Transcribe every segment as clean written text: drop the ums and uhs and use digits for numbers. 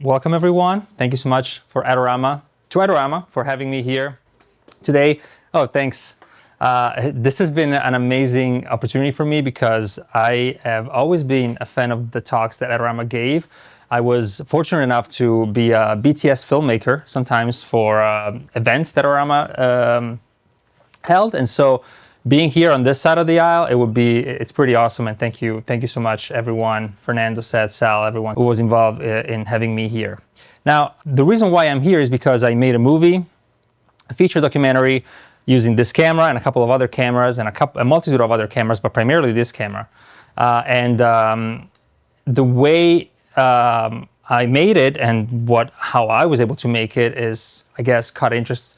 welcome everyone. Thank you so much for Adorama for having me here today. Oh, thanks. This has been an amazing opportunity for me because I have always been a fan of the talks that Adorama gave. I was fortunate enough to be a BTS filmmaker sometimes for events that Adorama held, and so being here on this side of the aisle, it's pretty awesome, and thank you so much everyone, Fernando, Seth, Sal, everyone who was involved in having me here. Now, the reason why I'm here is because I made a movie, a feature documentary, using this camera and a couple of other cameras and a multitude of other cameras, but primarily this camera. The way I made it and how I was able to make it is, I guess, caught interest.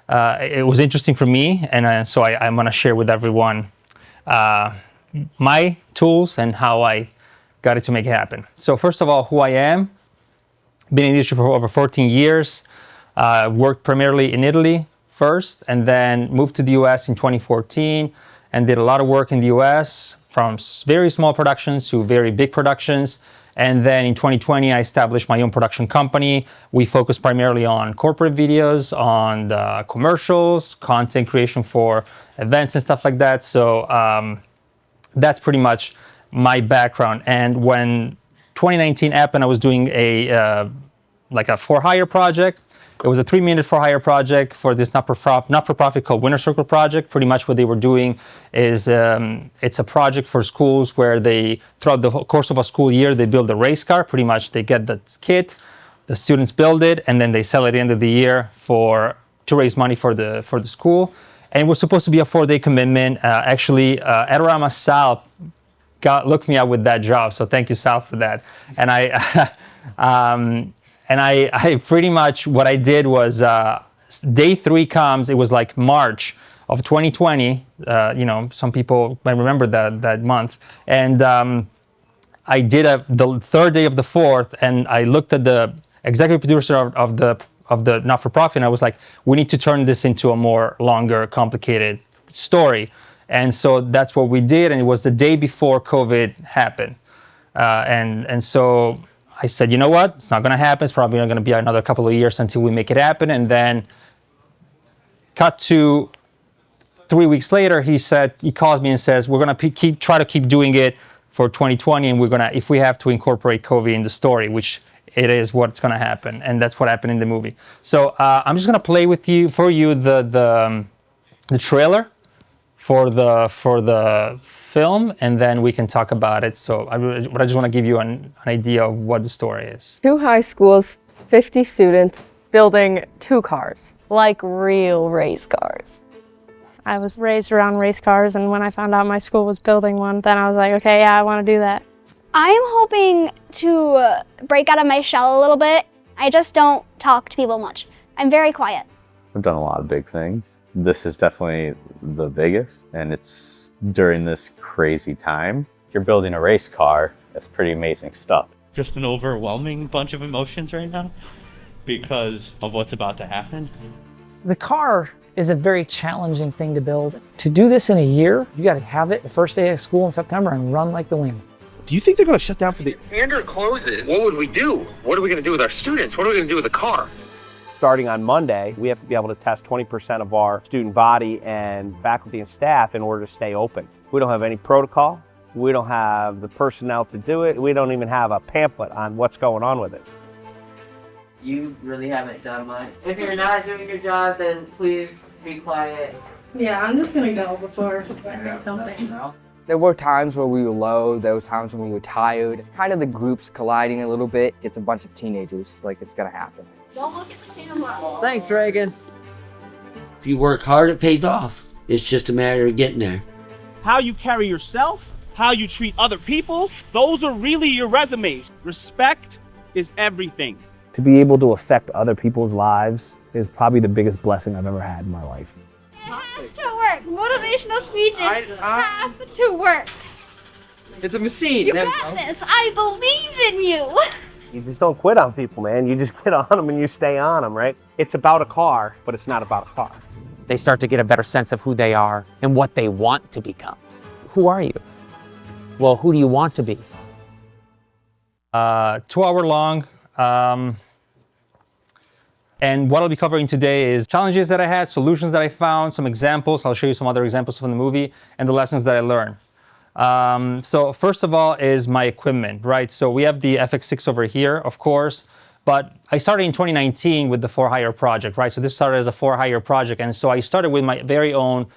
It was interesting for me, and so I'm going to share with everyone my tools and how I got it to make it happen. So first of all, who I am. Been in the industry for over 14 years. Worked primarily in Italy first, and then moved to the US in 2014 and did a lot of work in the US, from very small productions to very big productions. And then in 2020, I established my own production company. We focus primarily on corporate videos, on the commercials, content creation for events and stuff like that. So that's pretty much my background. And when 2019 happened, I was doing a for-hire project. It was a 3-minute for-hire project for this not-for-profit called Winner Circle Project. Pretty much what they were doing is it's a project for schools where they, throughout the course of a school year, they build a race car. Pretty much they get the kit, the students build it, and then they sell it at the end of the year to raise money for the school. And it was supposed to be a 4-day commitment. Actually, Adorama Sal looked me up with that job, so thank you, Sal, for that. And I pretty much, what I did was, day 3 comes, it was like March of 2020, some people might remember that month, and I did the 3rd day of the 4th, and I looked at the executive producer of the not-for-profit, and I was like, we need to turn this into a more longer, complicated story. And so that's what we did, and it was the day before COVID happened. And so I said, you know what, it's not going to happen. It's probably not going to be another couple of years until we make it happen. And then cut to 3 weeks later, he calls me and says, we're going to try to keep doing it for 2020. And we're going to, if we have to, incorporate COVID in the story, which it is what's going to happen. And that's what happened in the movie. So I'm just going to play for you the trailer for the film, and then we can talk about it. So I just want to give you an idea of what the story is. 2 high schools, 50 students, building 2 cars, like real race cars. I was raised around race cars, and when I found out my school was building one, then I was like, okay, yeah, I want to do that. I'm hoping to break out of my shell a little bit. I just don't talk to people much. I'm very quiet. I've done a lot of big things. This is definitely the biggest, and it's during this crazy time. If you're building a race car, that's pretty amazing stuff. Just an overwhelming bunch of emotions right now because of what's about to happen. The car is a very challenging thing to build. To do this in a year, you got to have it the first day of school in September and run like the wind. Do you think they're going to shut down for the... Standard closes. What would we do? What are we going to do with our students? What are we going to do with the car? Starting on Monday, we have to be able to test 20% of our student body and faculty and staff in order to stay open. We don't have any protocol. We don't have the personnel to do it. We don't even have a pamphlet on what's going on with it. You really haven't done much. If you're not doing your job, then please be quiet. Yeah, I'm just gonna go before I say something. There were times where we were low, there was times when we were tired. Kind of the groups colliding a little bit. It's a bunch of teenagers, like it's gonna happen. Don't look at the camera. Thanks, Reagan. If you work hard, it pays off. It's just a matter of getting there. How you carry yourself, how you treat other people, those are really your resumes. Respect is everything. To be able to affect other people's lives is probably the biggest blessing I've ever had in my life. It has to work. Motivational speeches have to work. It's a machine. You got this. I believe in you. You just don't quit on people, man. You just get on them and you stay on them, right? It's about a car, but it's not about a car. They start to get a better sense of who they are and what they want to become. Who are you? Well, who do you want to be? 2-hour long And what I'll be covering today is challenges that I had, solutions that I found, some examples. I'll show you some other examples from the movie and the lessons that I learned. So first of all is my equipment, right? So we have the FX6 over here, of course, but I started in 2019 with the for-hire project, right? So this started as a for-hire project. And so I started with my very own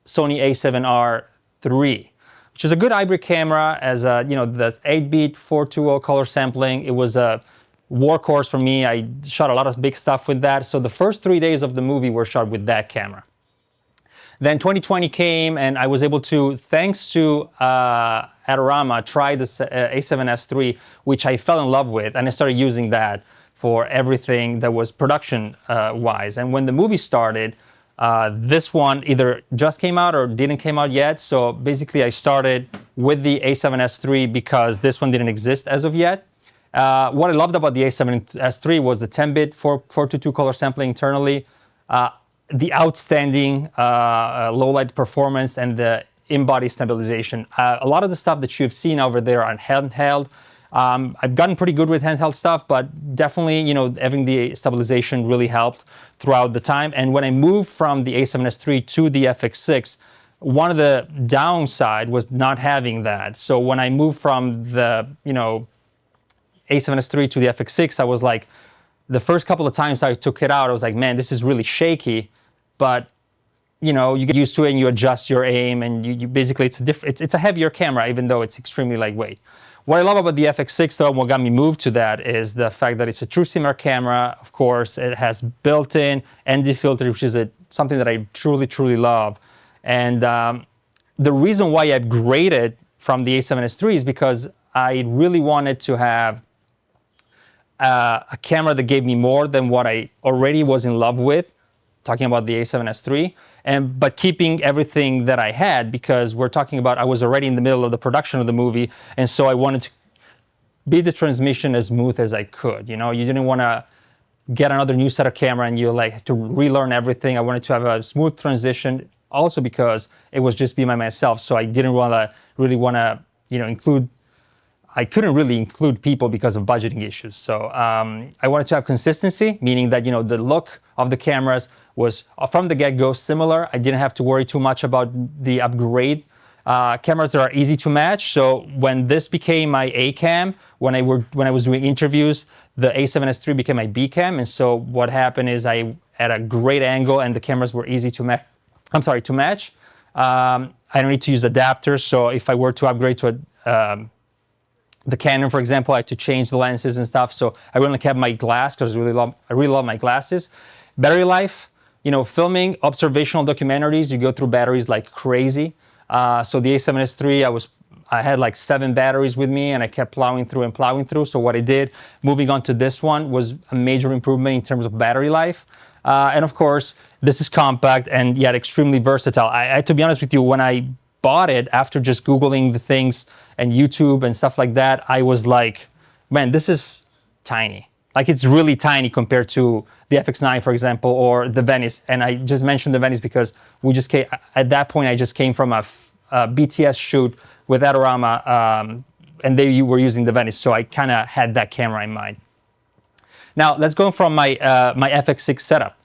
Sony a7R III, which is a good hybrid camera as a, you know, the 8-bit 420 color sampling. It was a workhorse for me. I shot a lot of big stuff with that. So the first 3 days of the movie were shot with that camera. Then 2020 came and I was able to, thanks to Adorama, try this A7S III, which I fell in love with, and I started using that for everything that was production wise. And when the movie started, this one either just came out or didn't came out yet. So basically I started with the A7S III because this one didn't exist as of yet. What I loved about the A7S III was the 10-bit 422 color sampling internally, the outstanding low light performance, and the in-body stabilization. A lot of the stuff that you've seen over there on handheld, I've gotten pretty good with handheld stuff, but definitely, you know, having the stabilization really helped throughout the time. And when I moved from the A7S III to the FX6, one of the downside was not having that. So when I moved from the, you know, A7S III to the FX6, I was like, the first couple of times I took it out, I was like, man, this is really shaky. But you know, you get used to it and you adjust your aim, and you basically, it's a heavier camera, even though it's extremely lightweight. What I love about the FX6 though, and what got me moved to that, is the fact that it's a true cinema camera. Of course, it has built-in ND filter, which is something that I truly, truly love. And the reason why I upgraded from the A7S III is because I really wanted to have a camera that gave me more than what I already was in love with, talking about the A7S III, but keeping everything that I had, because we're talking about, I was already in the middle of the production of the movie, and so I wanted to be the transmission as smooth as I could. You know, you didn't want to get another new set of camera and you like to relearn everything. I wanted to have a smooth transition, also because it was just me by myself, so I didn't really want to, you know, I couldn't really include people because of budgeting issues. So I wanted to have consistency, meaning that, you know, the look of the cameras was from the get-go similar. I didn't have to worry too much about the upgrade. Cameras that are easy to match. So when this became my A cam, when I was doing interviews, the A7S III became my B cam. And so what happened is I had a great angle and the cameras were easy to match. I don't need to use adapters. So if I were to upgrade to the Canon, for example, I had to change the lenses and stuff. So I only kept my glass because I really love my glasses. Battery life, you know, filming observational documentaries, you go through batteries like crazy. So the A7S III, I had like 7 batteries with me and I kept plowing through. So what I did, moving on to this one, was a major improvement in terms of battery life. And of course, this is compact and yet extremely versatile. I to be honest with you, when I bought it after just Googling the things and YouTube and stuff like that, I was like, man, this is tiny. Like, it's really tiny compared to the FX9, for example, or the Venice. And I just mentioned the Venice because we just came, at that point, I just came from a BTS shoot with Adorama, and they were using the Venice. So I kind of had that camera in mind. Now, let's go from my FX6 setup.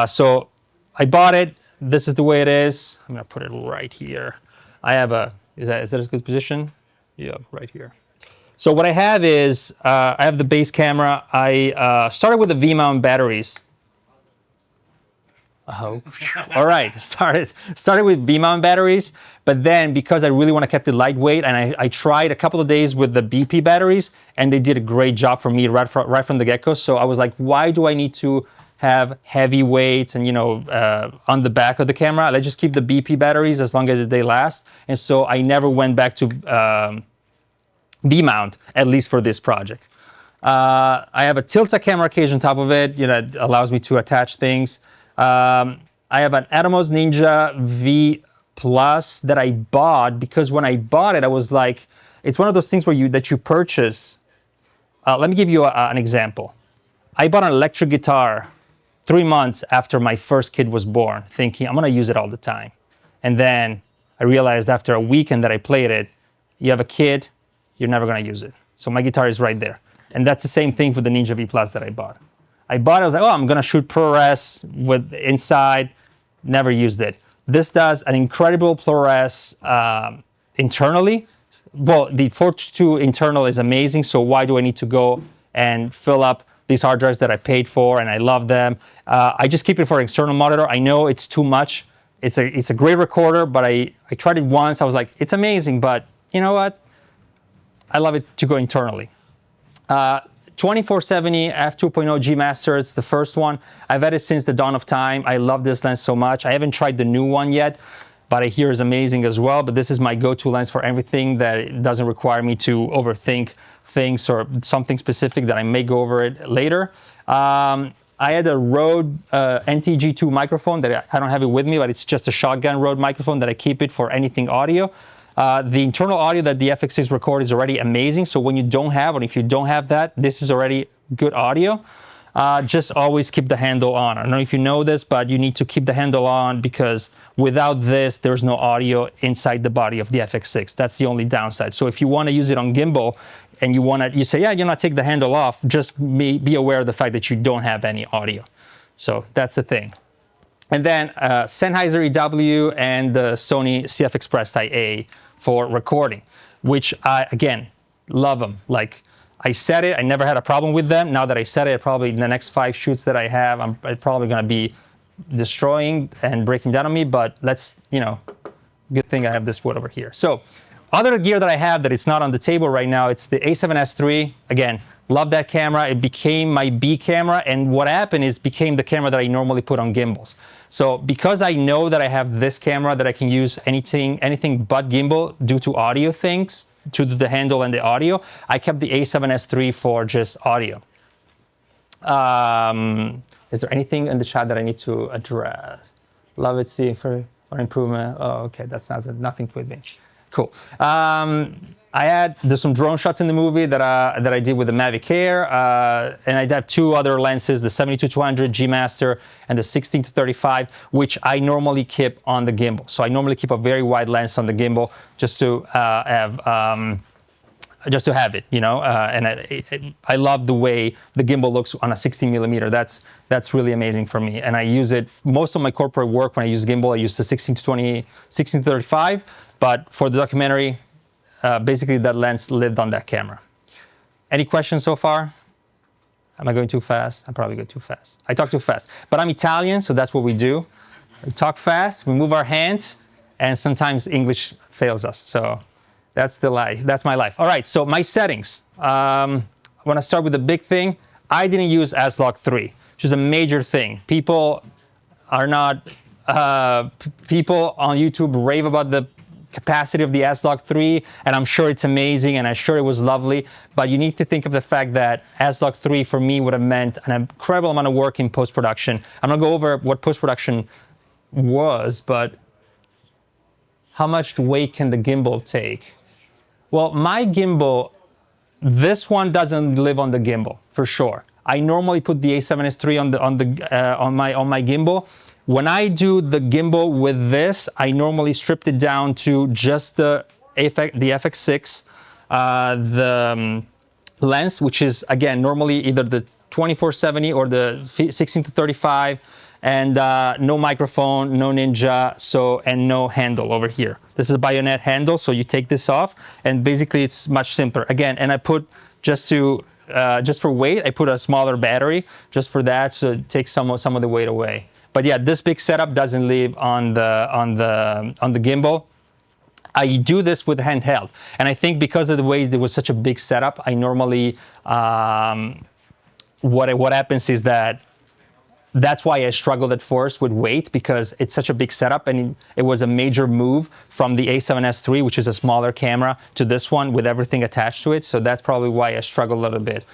So I bought it. This is the way it is. I'm going to put it right here. I have is that a good position? Yeah, right here. So what I have is, I have the base camera. I started with the V-mount batteries. Oh, all right. Started with V-mount batteries, but then because I really want to keep it lightweight, and I tried a couple of days with the BP batteries, and they did a great job for me right from the get-go. So I was like, why do I need to have heavy weights and, you know, on the back of the camera? Let's just keep the BP batteries as long as they last. And so I never went back to V-mount, at least for this project. I have a Tilta camera cage on top of it. You know, it allows me to attach things. I have an Atomos Ninja V Plus that I bought because when I bought it, I was like, it's one of those things where that you purchase. Let me give you an example. I bought an electric guitar 3 months after my first kid was born, thinking I'm gonna use it all the time. And then I realized after a weekend that I played it, you have a kid, you're never gonna use it. So my guitar is right there. And that's the same thing for the Ninja V Plus that I bought. I was like, oh, I'm gonna shoot ProRes with inside, never used it. This does an incredible ProRes internally. Well, the 4.2 internal is amazing, so why do I need to go and fill up these hard drives that I paid for and I love them? I just keep it for external monitor. I know it's too much. It's a great recorder, but I tried it once. I was like, it's amazing, but you know what? I love it to go internally. 2470 f2.0 G Master, it's the first one. I've had it since the dawn of time. I love this lens so much. I haven't tried the new one yet, but I hear is amazing as well. But this is my go-to lens for everything that doesn't require me to overthink things or something specific that I may go over it later. I had a Rode NTG2 microphone that I don't have it with me, but it's just a shotgun Rode microphone that I keep it for anything audio. The internal audio that the FX6 records is already amazing. So when you don't have, or if you don't have that, this is already good audio. Just always keep the handle on. I don't know if you know this, but you need to keep the handle on because without this, there's no audio inside the body of the FX6. That's the only downside. So if you want to use it on gimbal and you say, yeah, you're not take the handle off, just be aware of the fact that you don't have any audio. So that's the thing. And then Sennheiser EW and the Sony CF Express Type A for recording, which I, again, love them. Like, I said it, I never had a problem with them. Now that I said it, probably in the next 5 shoots that I have, I'm probably gonna be destroying and breaking down on me, but let's, good thing I have this wood over here. So, other gear that I have that it's not on the table right now, it's the A7S III. Again, love that camera. It became my B camera, and what happened is became the camera that I normally put on gimbals. So because I know that I have this camera that I can use anything but gimbal due to audio things, to the handle and the audio, I kept the A7S III for just audio. Is there anything in the chat that I need to address? Love it, see for improvement. Oh, okay, that's nothing with me. Cool. There's some drone shots in the movie that I did with the Mavic Air, and I have 2 other lenses, the 72-200 G Master and the 16-35, which I normally keep on the gimbal. So I normally keep a very wide lens on the gimbal just to have it, and I love the way the gimbal looks on a 16 millimeter. That's really amazing for me, and I use it most of my corporate work. When I use gimbal, I use the 16-20, 16-35, but for the documentary, basically that lens lived on that camera. Any questions so far? Am I going too fast? I'm probably going too fast. I talk too fast, but I'm Italian, so that's what we do. We talk fast, we move our hands, and sometimes English fails us. So that's the life. That's my life. All right, so my settings. I want to start with the big thing. I didn't use S-Log 3, which is a major thing. People on YouTube rave about the capacity of the S-Log 3, and I'm sure it's amazing, and I'm sure it was lovely, but you need to think of the fact that S-Log 3 for me would have meant an incredible amount of work in post-production. I'm gonna go over what post-production was, but how much weight can the gimbal take? Well, my gimbal, this one doesn't live on the gimbal, for sure. I normally put the A7S III on my gimbal. When I do the gimbal with this, I normally stripped it down to just the FX6, the lens, which is, again, normally either the 2470 or the 16-35, and no microphone, no Ninja, and no handle over here. This is a bayonet handle, so you take this off, and basically it's much simpler. Again, and I put, just for weight, I put a smaller battery, just for that, so it takes some of the weight away. But yeah, this big setup doesn't live on the gimbal. I do this with handheld, and I think because of the way it was such a big setup, I normally what happens is that's why I struggled at first with weight, because it's such a big setup, and it was a major move from the A7S III, which is a smaller camera, to this one with everything attached to it. So that's probably why I struggled a little bit.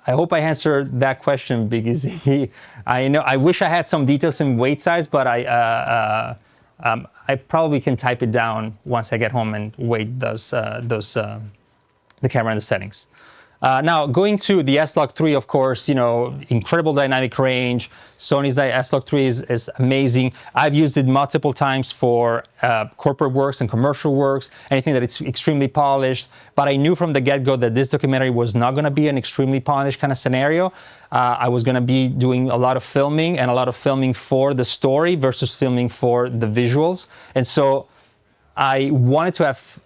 I hope I answered that question, Big Easy. I wish I had some details in weight size, but I probably can type it down once I get home and weight the camera and the settings. Now, going to the S-Log3, of course, incredible dynamic range. Sony's S-Log3 is amazing. I've used it multiple times for corporate works and commercial works, anything that it's extremely polished. But I knew from the get-go that this documentary was not going to be an extremely polished kind of scenario. I was going to be doing a lot of filming, and a lot of filming for the story versus filming for the visuals. And so I wanted to have...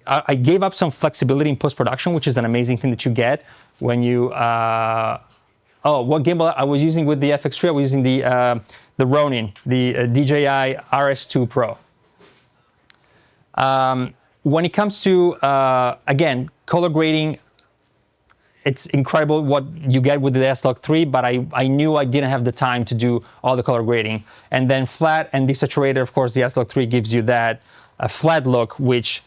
I gave up some flexibility in post-production, which is an amazing thing that you get when you... what gimbal I was using with the FX3? I was using the Ronin, the DJI RS2 Pro. When it comes to, again, color grading, it's incredible what you get with the S-Log3, but I knew I didn't have the time to do all the color grading. And then flat and desaturated, of course, the S-Log3 gives you that flat look, which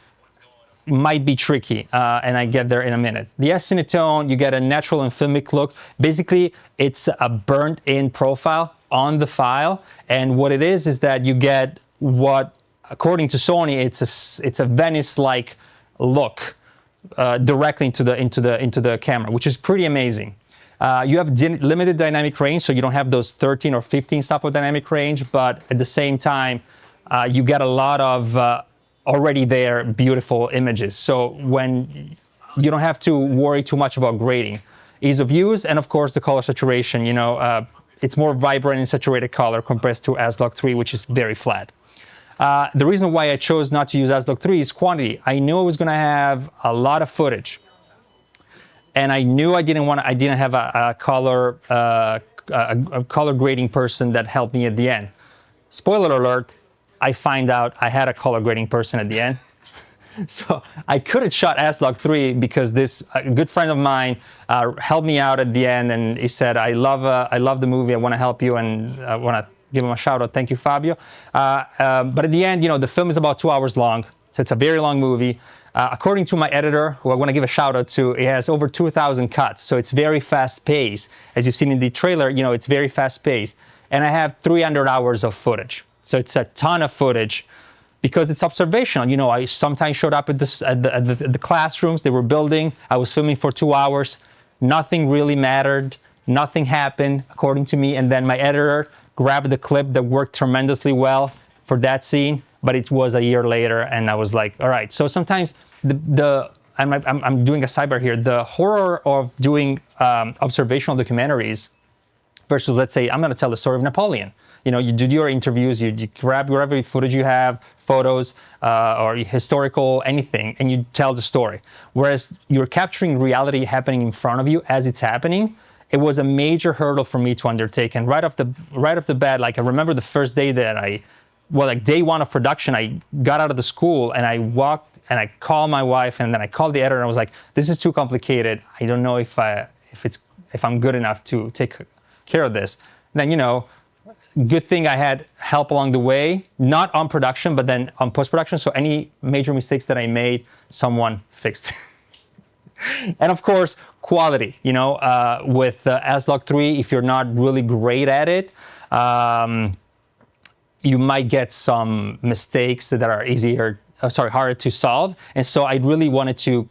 might be tricky, and I get there in a minute. The S-Cinetone, you get a natural and filmic look. Basically, it's a burnt-in profile on the file, and what it is that you get what, according to Sony, it's a Venice-like look directly into the camera, which is pretty amazing. You have limited dynamic range, so you don't have those 13 or 15 stop of dynamic range, but at the same time, you get a lot of already there beautiful images. So when you don't have to worry too much about grading. Ease of use, and of course the color saturation, it's more vibrant and saturated color compared to S-Log3, which is very flat. The reason why I chose not to use S-Log3 is quantity. I knew I was gonna have a lot of footage. And I knew I didn't have a color grading person that helped me at the end. Spoiler alert, I find out I had a color grading person at the end. So I couldn't shot S-Log3 because a good friend of mine helped me out at the end, and he said, I love the movie, I want to help you, and I want to give him a shout out. Thank you, Fabio. But at the end, the film is about 2 hours long, so it's a very long movie. According to my editor, who I want to give a shout out to, it has over 2,000 cuts, so it's very fast paced. As you've seen in the trailer, it's very fast paced. And I have 300 hours of footage. So it's a ton of footage because it's observational. I sometimes showed up at the classrooms they were building. I was filming for 2 hours. Nothing really mattered. Nothing happened, according to me. And then my editor grabbed the clip that worked tremendously well for that scene, but it was a year later, and I was like, all right. So sometimes I'm doing a sidebar here. The horror of doing observational documentaries versus, let's say, I'm going to tell the story of Napoleon. You do your interviews, you grab whatever footage you have, photos, or historical, anything, and you tell the story. Whereas you're capturing reality happening in front of you as it's happening. It was a major hurdle for me to undertake. And right off the bat, like I remember the first day that day one of production, I got out of the school and I walked and I called my wife, and then I called the editor and I was like, this is too complicated. I don't know if I'm good enough to take care of this. Then, good thing I had help along the way, not on production, but then on post-production. So any major mistakes that I made, someone fixed. And of course, quality, with S-Log3, if you're not really great at it, you might get some mistakes that are harder to solve. And so I really wanted to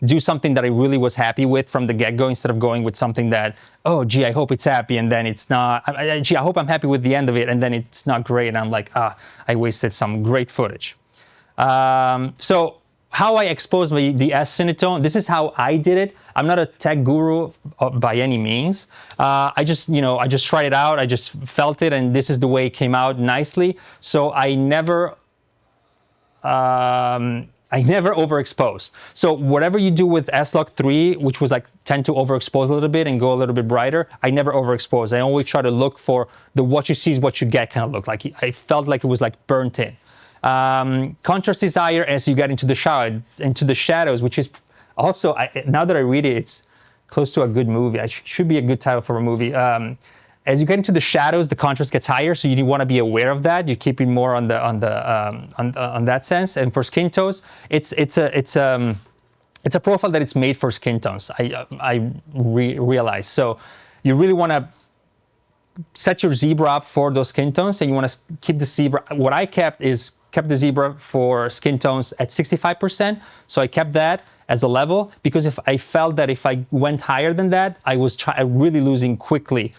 do something that I really was happy with from the get-go, instead of going with something that, oh, gee, I hope it's happy, and then it's not. Gee, I hope I'm happy with the end of it, and then it's not great, and I'm like, I wasted some great footage. So how I exposed the S-Cinetone, this is how I did it. I'm not a tech guru by any means. I just tried it out. I just felt it, and this is the way it came out nicely. So I never overexpose. So whatever you do with S-Log3, which was tend to overexpose a little bit and go a little bit brighter, I never overexpose. I always try to look for the what you see is what you get kind of look. Like I felt like it was burnt in. Contrast is higher as you get into the shadows, which is also, now that I read it, it's close to a good movie. It should be a good title for a movie. As you get into the shadows, the contrast gets higher, so you want to be aware of that. You keep it more on that sense. And for skin tones, it's a profile that it's made for skin tones. I realize. So you really want to set your zebra up for those skin tones, and you want to keep the zebra. What I kept kept the zebra for skin tones at 65%. So I kept that as a level, because if I felt that if I went higher than that, I was really losing quickly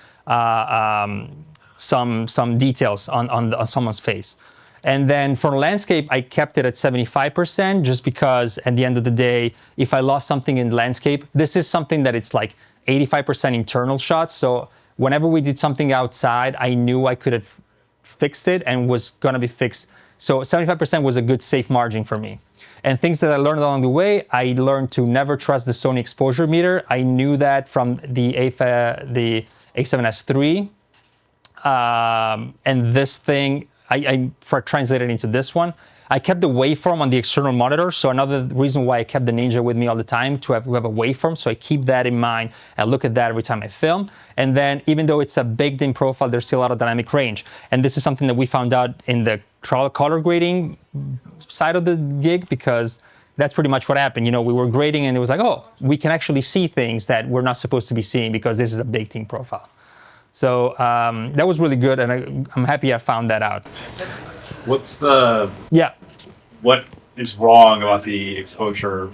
some details on someone's face. And then for landscape, I kept it at 75%, just because at the end of the day, if I lost something in landscape, this is something that it's like 85% internal shots. So whenever we did something outside, I knew I could have fixed it and was gonna be fixed. So 75% was a good safe margin for me. And things that I learned along the way, I learned to never trust the Sony exposure meter. I knew that from the A7S III. And this thing, I translated into this one. I kept the waveform on the external monitor. So another reason why I kept the Ninja with me all the time, to have a waveform. So I keep that in mind. I look at that every time I film. And then even though it's a baked in profile, there's still a lot of dynamic range. And this is something that we found out in the color grading side of the gig, because that's pretty much what happened. You know, we were grading and it was like, oh, we can actually see things that we're not supposed to be seeing because this is a baked in profile. So that was really good, and I'm happy I found that out. What is wrong about the exposure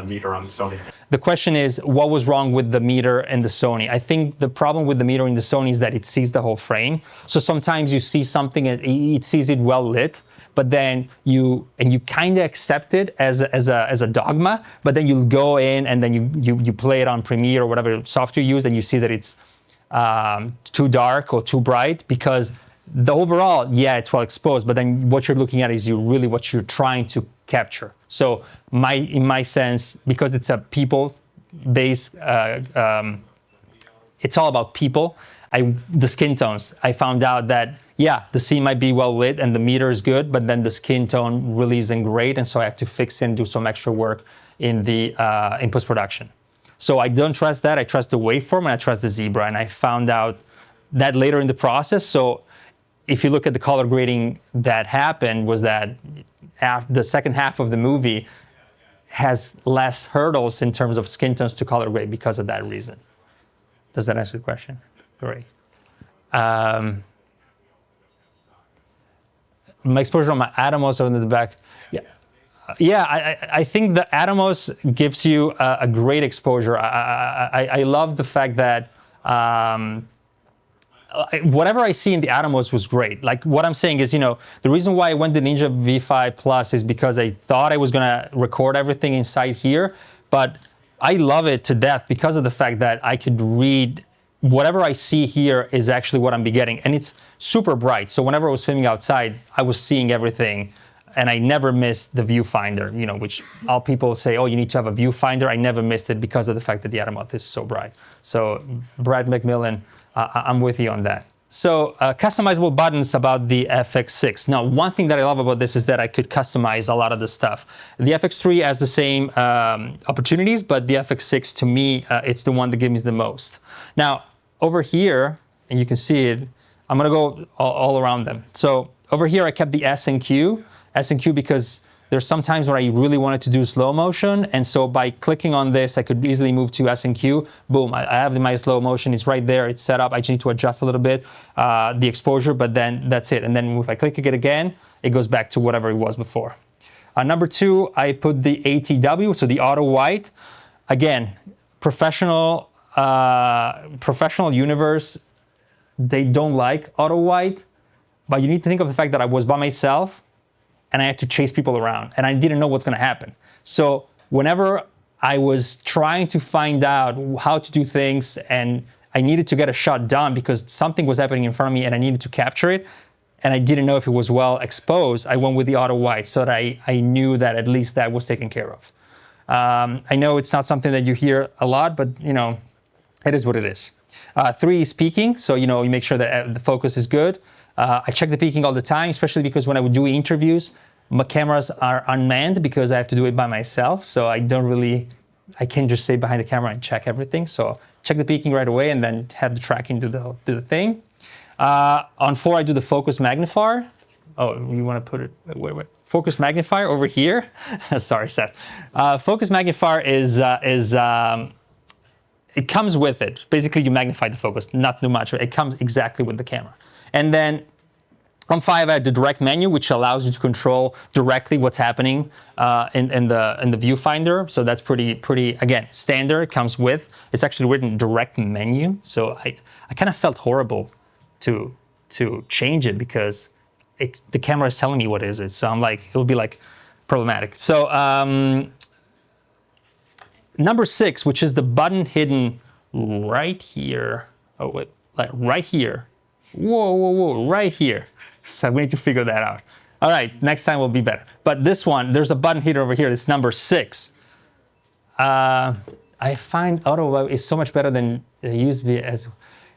meter on the Sony? The question is, what was wrong with the meter and the Sony? I think the problem with the meter in the Sony is that it sees the whole frame. So sometimes you see something and it sees it well lit, but then you kind of accept it as a dogma, but then you'll go in and then you play it on Premiere or whatever software you use, and you see that it's too dark or too bright, because the overall, yeah, it's well exposed, but then what you're looking at is really what you're trying to capture. So in my sense, because it's a people-based, it's all about people. The skin tones, I found out that, yeah, the scene might be well lit and the meter is good, but then the skin tone really isn't great, and so I had to fix it and do some extra work in post-production. So I don't trust that. I trust the waveform and I trust the zebra. And I found out that later in the process. So if you look at the color grading that happened, was that the second half of the movie has less hurdles in terms of skin tones to color grade because of that reason. Does that answer the question? Great. My exposure on my Atomos over in the back. Yeah, I think the Atomos gives you a great exposure. I love the fact that whatever I see in the Atomos was great. Like, what I'm saying is, you know, the reason why I went to Ninja V5 Plus is because I thought I was gonna record everything inside here, but I love it to death because of the fact that I could read whatever I see here is actually what I'm getting, and it's super bright. So whenever I was filming outside, I was seeing everything. And I never missed the viewfinder, you know, which all people say, oh, you need to have a viewfinder. I never missed it because of the fact that the Atomos is so bright. So Brad McMillan, I'm with you on that. So customizable buttons about the FX6. Now, one thing that I love about this is that I could customize a lot of the stuff. The FX3 has the same opportunities, but the FX6, to me, it's the one that gives me the most. Now, over here, and you can see it, I'm gonna go all around them. So over here, I kept the S and Q because there's sometimes where I really wanted to do slow motion, and so by clicking on this, I could easily move to S and Q. Boom, I have my slow motion, it's right there, it's set up. I just need to adjust a little bit the exposure, but then that's it. And then if I click it again, it goes back to whatever it was before. Number two, I put the ATW, so the auto white. Again, professional universe, they don't like auto white, but you need to think of the fact that I was by myself and I had to chase people around and I didn't know what's gonna happen. So whenever I was trying to find out how to do things and I needed to get a shot done because something was happening in front of me and I needed to capture it, and I didn't know if it was well exposed, I went with the auto white so that I knew that at least that was taken care of. I know it's not something that you hear a lot, but you know, it is what it is. 3 is peaking, so you know, you make sure that the focus is good. I check the peaking all the time, especially because when I would do interviews, my cameras are unmanned because I have to do it by myself. So I can't just sit behind the camera and check everything. So check the peaking right away and then have the tracking do the thing. On 4, I do the focus magnifier. Oh, you want to put it, wait. Focus magnifier over here. Sorry, Seth. Focus magnifier is it comes with it. Basically, you magnify the focus, not too much. It comes exactly with the camera. And then On 5, I had the direct menu, which allows you to control directly what's happening in the viewfinder. So that's pretty again, standard. It comes with. It's actually written direct menu. So I kind of felt horrible to change it because the camera is telling me what is it. So I'm like, it would be like problematic. So number 6, which is the button hidden right here. Oh wait, like right here. Whoa, right here. So we need to figure that out. All right, next time will be better. But this one, there's a button hidden over here. It's number 6. I find auto is so much better than it used to be.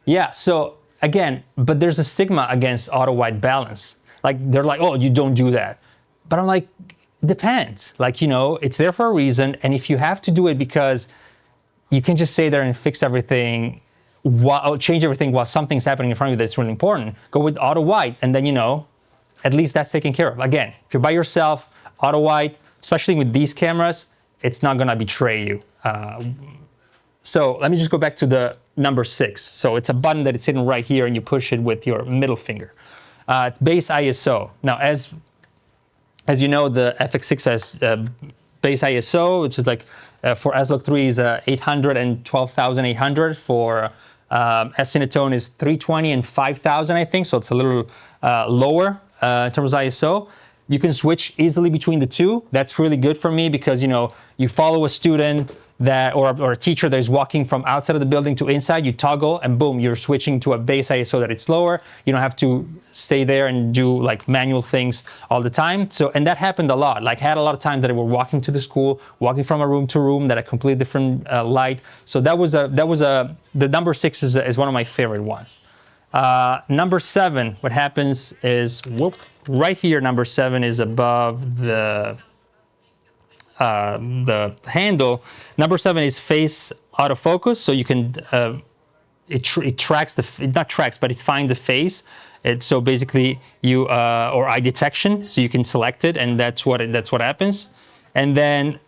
Yeah, so again, but there's a stigma against auto white balance. Like they're like, oh, you don't do that. But I'm like, depends. Like, it's there for a reason. And if you have to do it because you can just stay there and fix everything, change everything while something's happening in front of you that's really important, go with auto white, and then at least that's taken care of. Again, if you're by yourself, auto white, especially with these cameras, it's not gonna betray you. So let me just go back to the number 6. So it's a button that is hidden right here, and you push it with your middle finger. It's base ISO. Now, as you know, the FX6 has base ISO, which is like for S-Log3 is 800 and 12,800. For S-Cinetone is 320 and 5,000, I think. So it's a little lower in terms of ISO. You can switch easily between the two. That's really good for me because, you follow a student or a teacher that is walking from outside of the building to inside, you toggle and boom, you're switching to a base ISO that it's lower. You don't have to stay there and do like manual things all the time. So, and that happened a lot. Like I had a lot of times that I were walking to the school, walking from a room to room that a completely different light. So the number 6 is one of my favorite ones. Number 7, what happens is, right here, number 7 is above the handle. Number 7 is face autofocus, so you can it tracks but it finds the face. So basically you or eye detection, so you can select it, and that's what happens. And then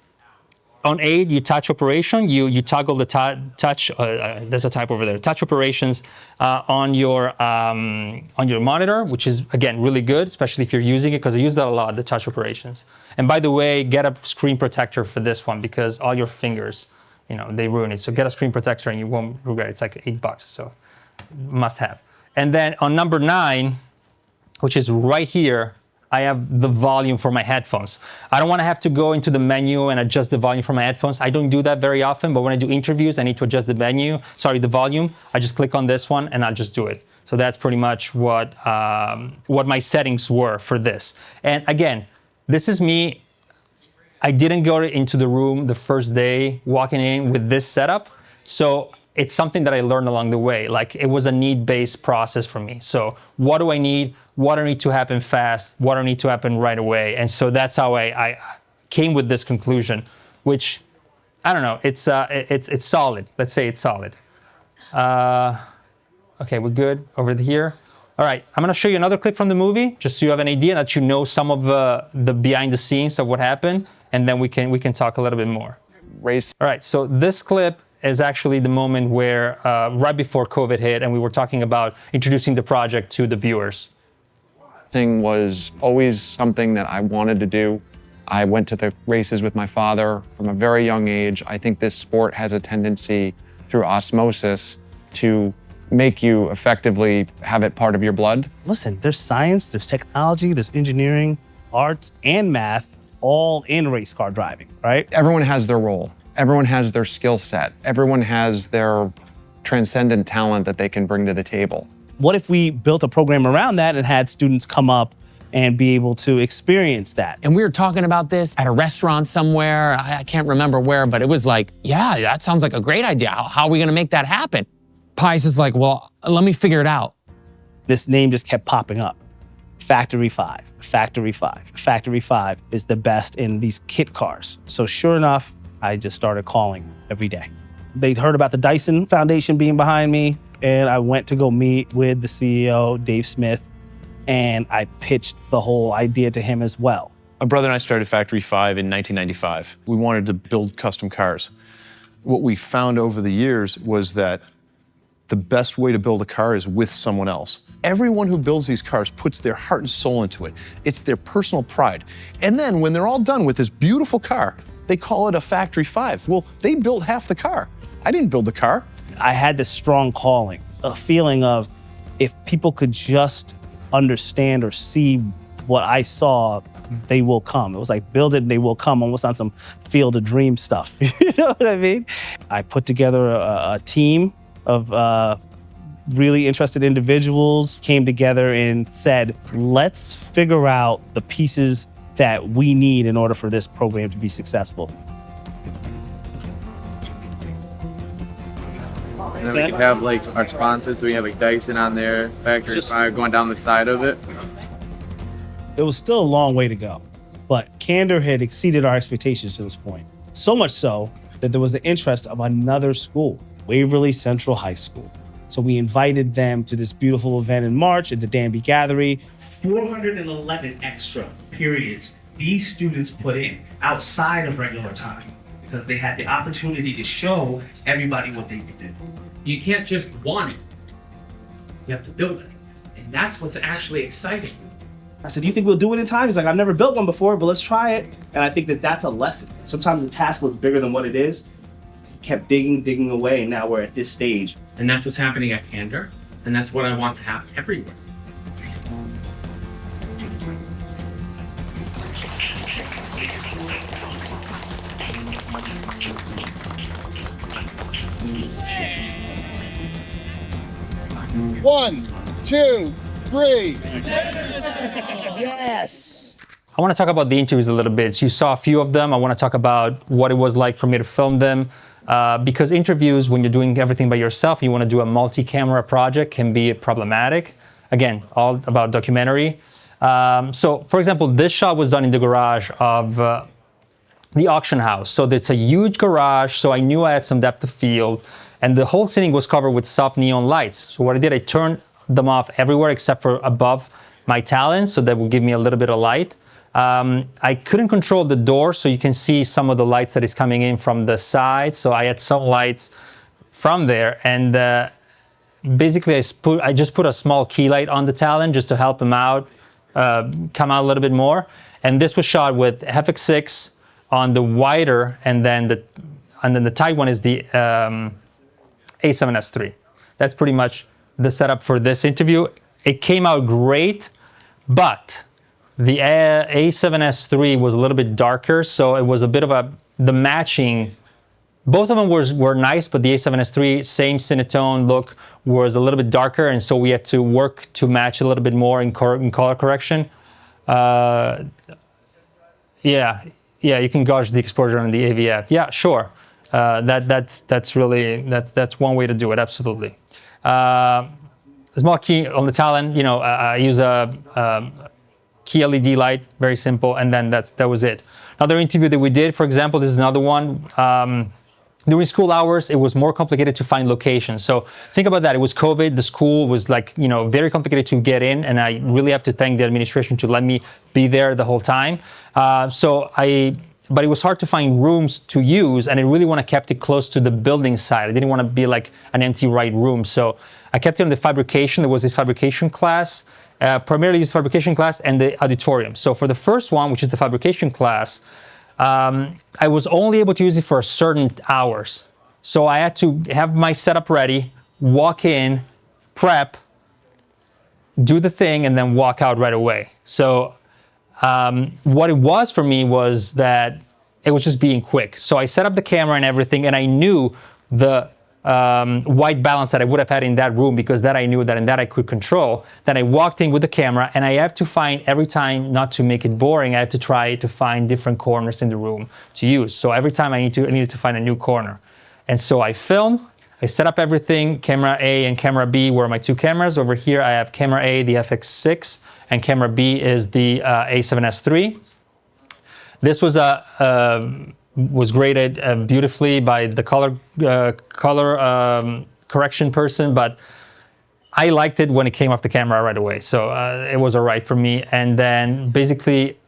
on 8, you touch operation. You toggle the touch. There's a type over there. Touch operations on your monitor, which is again really good, especially if you're using it, because I use that a lot. The touch operations. And by the way, get a screen protector for this one because all your fingers, they ruin it. So get a screen protector and you won't regret it. It's like $8, so must have. And then on number 9, which is right here, I have the volume for my headphones. I don't want to have to go into the menu and adjust the volume for my headphones. I don't do that very often, but when I do interviews, I need to adjust the volume. I just click on this one and I'll just do it. So that's pretty much what my settings were for this. And again, this is me. I didn't go into the room the first day walking in with this setup. So it's something that I learned along the way. Like it was a need-based process for me. So what do I need? What do I need to happen fast? What do I need to happen right away? And so that's how I came with this conclusion, which I don't know. It's solid. Let's say it's solid. Okay, we're good over here. All right, I'm gonna show you another clip from the movie, just so you have an idea that you know some of the behind the scenes of what happened, and then we can talk a little bit more. All right, so this clip is actually the moment where right before COVID hit, and we were talking about introducing the project to the viewers. Was always something that I wanted to do. I went to the races with my father from a very young age. I think this sport has a tendency through osmosis to make you effectively have it part of your blood. Listen, there's science, there's technology, there's engineering, arts, and math all in race car driving, right? Everyone has their role. Everyone has their skill set. Everyone has their transcendent talent that they can bring to the table. What if we built a program around that and had students come up and be able to experience that? And we were talking about this at a restaurant somewhere. I can't remember where, but it was like, yeah, that sounds like a great idea. How are we gonna make that happen? Pies is like, well, let me figure it out. This name just kept popping up. Factory 5, Factory 5. Factory 5 is the best in these kit cars. So sure enough, I just started calling every day. They'd heard about the Dyson Foundation being behind me, and I went to go meet with the CEO, Dave Smith, and I pitched the whole idea to him as well. My brother and I started Factory 5 in 1995. We wanted to build custom cars. What we found over the years was that the best way to build a car is with someone else. Everyone who builds these cars puts their heart and soul into it. It's their personal pride. And then when they're all done with this beautiful car, they call it a Factory 5. Well, they built half the car. I didn't build the car. I had this strong calling, a feeling of if people could just understand or see what I saw, they will come. It was like build it and they will come, almost on some Field of Dreams stuff. You know what I mean? I put together a team of really interested individuals, came together and said, let's figure out the pieces that we need in order for this program to be successful. And then we can have like our sponsors, so we have like Dyson on there, Factory 5 going down the side of it. It was still a long way to go, but Candor had exceeded our expectations to this point. So much so that there was the interest of another school, Waverly Central High School. So we invited them to this beautiful event in March at the Danby Gallery. 411 extra periods these students put in outside of regular time because they had the opportunity to show everybody what they could do. You can't just want it. You have to build it. And that's what's actually exciting. I said, do you think we'll do it in time? He's like, I've never built one before, but let's try it. And I think that that's a lesson. Sometimes the task looks bigger than what it is. Kept digging away, and now we're at this stage. And that's what's happening at Candor, and that's what I want to happen everywhere. One, two, three. Yes. I want to talk about the interviews a little bit. So you saw a few of them. I want to talk about what it was like for me to film them. Because interviews, when you're doing everything by yourself, you want to do a multi-camera project, can be problematic. Again, all about documentary. So, for example, this shot was done in the garage of the auction house. So it's a huge garage, so I knew I had some depth of field. And the whole ceiling was covered with soft neon lights. So what I did, I turned them off everywhere except for above my talons, so that would give me a little bit of light. I couldn't control the door, so you can see some of the lights that is coming in from the side. So I had some lights from there, and basically I just put a small key light on the talon just to help him out, come out a little bit more. And this was shot with FX6 on the wider, and then the tight one is the A7S III. That's pretty much the setup for this interview. It came out great, but the A7S III was a little bit darker, so it was a bit of the matching. Both of them were nice, but the A7S III, same Cinetone look, was a little bit darker, and so we had to work to match a little bit more in color correction. Yeah, you can gauge the exposure on the AVF. Yeah, sure. That's one way to do it. Absolutely. Small key on the talon. I use a key LED light, very simple, and then that was it. Another interview that we did, for example, this is another one. During school hours, it was more complicated to find locations. So think about that. It was COVID. The school was very complicated to get in, and I really have to thank the administration to let me be there the whole time. But it was hard to find rooms to use, and I really want to kept it close to the building side. I didn't want to be like an empty right room. So I kept it on the fabrication. There was this fabrication class, primarily used fabrication class and the auditorium. So for the first one, which is the fabrication class, I was only able to use it for certain hours. So I had to have my setup ready, walk in, prep, do the thing, and then walk out right away. So what it was for me was that it was just being quick. So I set up the camera and everything, and I knew the white balance that I would have had in that room, because that I knew that and that I could control. Then I walked in with the camera, and I have to find every time, not to make it boring, I have to try to find different corners in the room to use. So every time I needed to find a new corner. And so I film, I set up everything. Camera A and camera B were my two cameras. Over here I have camera A, the FX6, and camera B is the A7S III. This was was graded beautifully by the color correction person, but I liked it when it came off the camera right away. So it was all right for me. And then basically,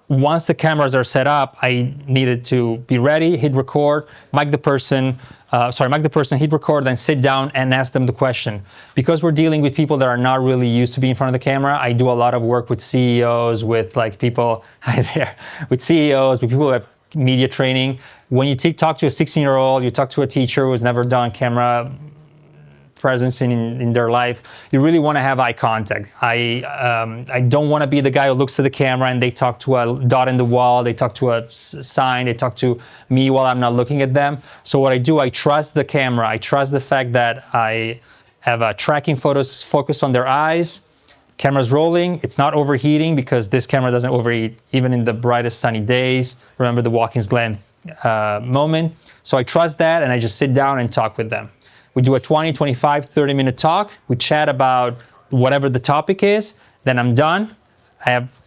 once the cameras are set up, I needed to be ready, hit record, mic the person, mic the person, hit record, then sit down and ask them the question. Because we're dealing with people that are not really used to being in front of the camera, I do a lot of work with CEOs, with like people, hi there, with CEOs, with people who have media training. When you talk to a 16-year-old, you talk to a teacher who's never done camera presence in their life, you really want to have eye contact. I don't want to be the guy who looks at the camera and they talk to a dot in the wall, they talk to a sign, they talk to me while I'm not looking at them. So what I do, I trust the camera. I trust the fact that I have a tracking photos focus on their eyes. Camera's rolling, it's not overheating because this camera doesn't overheat even in the brightest sunny days. Remember the Watkins Glen moment. So I trust that and I just sit down and talk with them. We do a 20, 25, 30-minute talk. We chat about whatever the topic is. Then I'm done.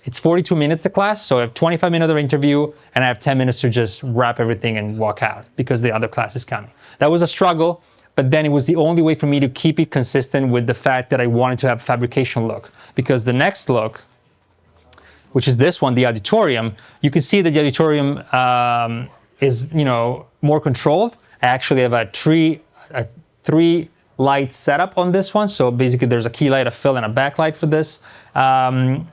It's 42 minutes, the class, so I have 25 minutes of interview, and I have 10 minutes to just wrap everything and walk out because the other class is coming. That was a struggle, but then it was the only way for me to keep it consistent with the fact that I wanted to have a fabrication look. Because the next look, which is this one, the auditorium, you can see that the auditorium is, more controlled. I actually have a three light setup on this one. So basically there's a key light, a fill, and a backlight for this. I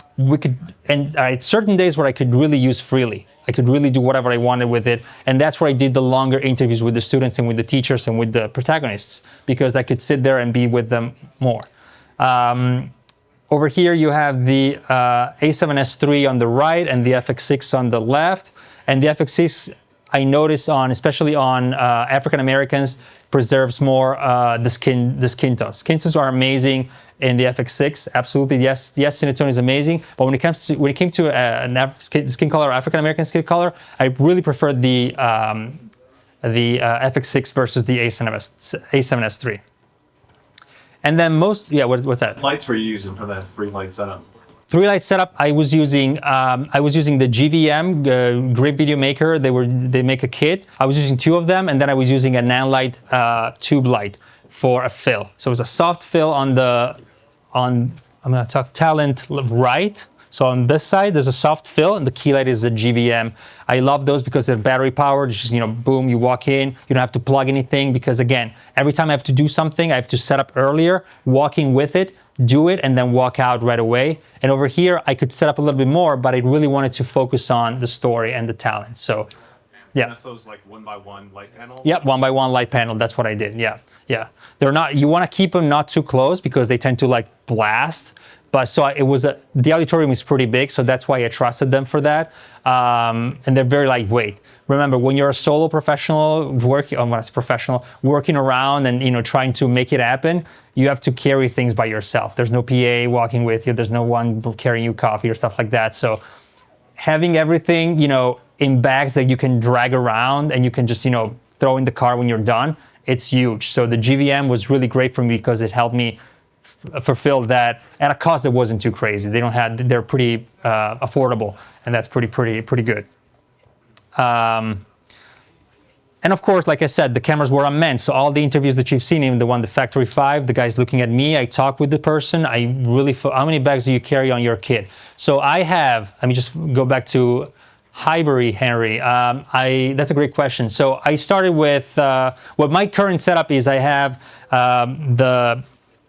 had certain days where I could really use freely. I could really do whatever I wanted with it. And that's where I did the longer interviews with the students and with the teachers and with the protagonists, because I could sit there and be with them more. Over here you have the A7S III on the right and the FX6 on the left. And the FX6, I notice especially on African Americans, preserves more the skin tones. Skin tones are amazing in the FX6, absolutely. Yes, Cinetone is amazing. But when it came to skin color, African American skin color, I really preferred the FX6 versus the A7S III. And then what's that? Lights were you using for that 3-light setup? 3-light setup, I was using the GVM, Great Video Maker. They make a kit. I was using 2 of them, and then I was using a Nanlite tube light for a fill. So it was a soft fill I'm gonna talk talent right. So on this side, there's a soft fill, and the key light is a GVM. I love those because they're battery powered. It's just, boom, you walk in. You don't have to plug anything because, again, every time I have to do something, I have to set up earlier, walking with it, do it, and then walk out right away. And over here, I could set up a little bit more, but I really wanted to focus on the story and the talent. So, yeah. And that's those like 1x1 light panels? Yep, 1x1 light panel. That's what I did. Yeah. They're not. You want to keep them not too close because they tend to blast. But so the auditorium is pretty big, so that's why I trusted them for that. And they're very lightweight. Remember, when you're a solo professional working around and trying to make it happen, you have to carry things by yourself. There's no PA walking with you. There's no one carrying you coffee or stuff like that. So having everything, in bags that you can drag around and you can just, throw in the car when you're done, it's huge. So the GVM was really great for me because it helped me fulfill that at a cost that wasn't too crazy. They're pretty affordable, and that's pretty good. And of course, like I said, the cameras were unmanned. So all the interviews that you've seen, even the one, the Factory 5, the guy's looking at me, I talk with the person. How many bags do you carry on your kit? So let me just go back to Highbury, Henry. That's a great question. So I started with, what my current setup is, I have the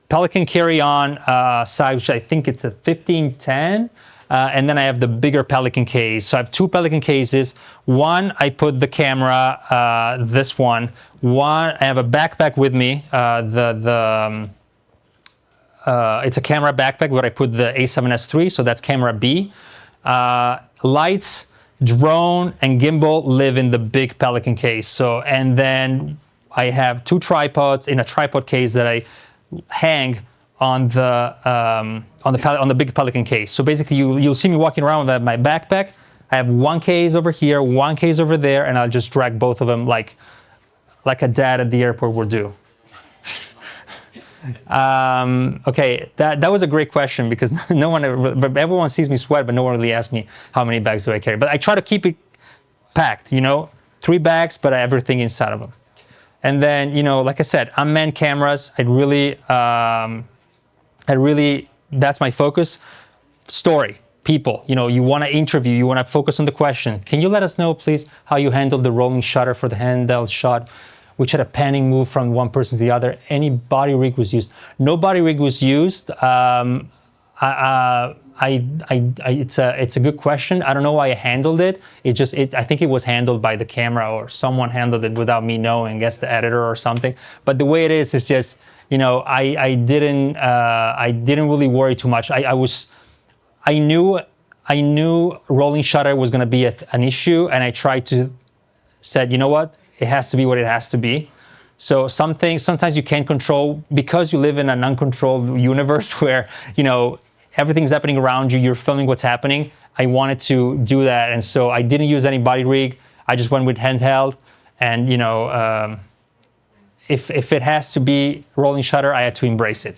Pelican carry-on size, which I think it's a 1510. And then I have the bigger Pelican case. So I have 2 Pelican cases. One, I put the camera, this one. One, I have a backpack with me. It's a camera backpack where I put the A7S III, so that's camera B. Lights, drone, and gimbal live in the big Pelican case. And then I have 2 tripods in a tripod case that I hang on the big Pelican case. So basically, you'll see me walking around with my backpack. I have 1 case over here, 1 case over there, and I'll just drag both of them like a dad at the airport would do. Okay, that was a great question because everyone sees me sweat, but no one really asks me how many bags do I carry. But I try to keep it packed, 3 bags, but everything inside of them. And then, like I said, unmanned cameras. That's my focus. Story, people. You want to interview. You want to focus on the question. Can you let us know, please, how you handled the rolling shutter for the handheld shot? which had a panning move from one person to the other. Any body rig was used. No body rig was used. It's a good question. I don't know why I handled it. I think it was handled by the camera, or someone handled it without me knowing. I guess the editor or something. But the way it is just, you know, I didn't really worry too much. I knew rolling shutter was going to be an issue, and I tried to said, you know what, it has to be what it has to be. So some things sometimes you can't control because you live in an uncontrolled universe where, you know, everything's happening around you, you're filming what's happening. I wanted to do that, and so I didn't use any body rig. I just went with handheld, and you know, if it has to be rolling shutter, I had to embrace it.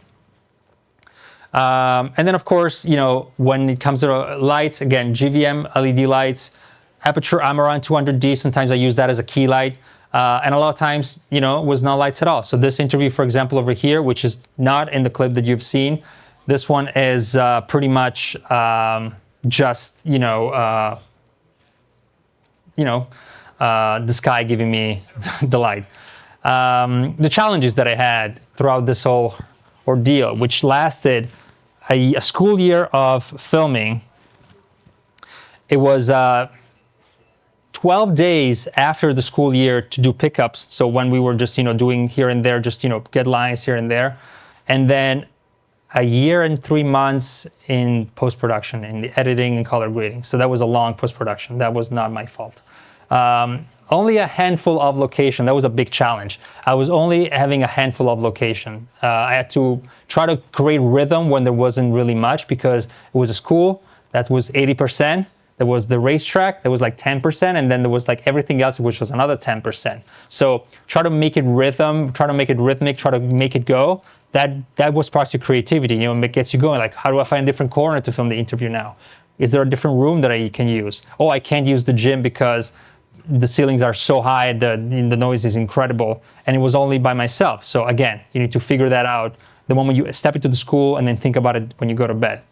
And then of course, you know, when it comes to lights, again, GVM LED lights, aperture I'm around 200D. Sometimes I use that as a key light. And a lot of times, you know, was not lights at all. So this interview, for example, over here, which is not in the clip that you've seen, this one is pretty much just, the sky giving me the light. The challenges that I had throughout this whole ordeal, which lasted a school year of filming. It was 12 days after the school year to do pickups. So when we were just, you know, doing here and there, just, you know, get lines here and there. And then a year and 3 months in post-production, in the editing and color grading. So that was a long post-production. That was not my fault. Only a handful of location. That was a big challenge. I was only having a handful of location. I had to try to create rhythm when there wasn't really much, because it was a school. That was 80%. There was the racetrack, that was like 10%, and then there was like everything else, which was another 10%. So try to make it rhythm, try to make it rhythmic, try to make it go. That was part of your creativity, you know, it gets you going. Like, how do I find a different corner to film the interview now? Is there a different room that I can use? Oh, I can't use the gym because the ceilings are so high, the noise is incredible, and it was only by myself. So again, you need to figure that out the moment you step into the school, and then think about it when you go to bed.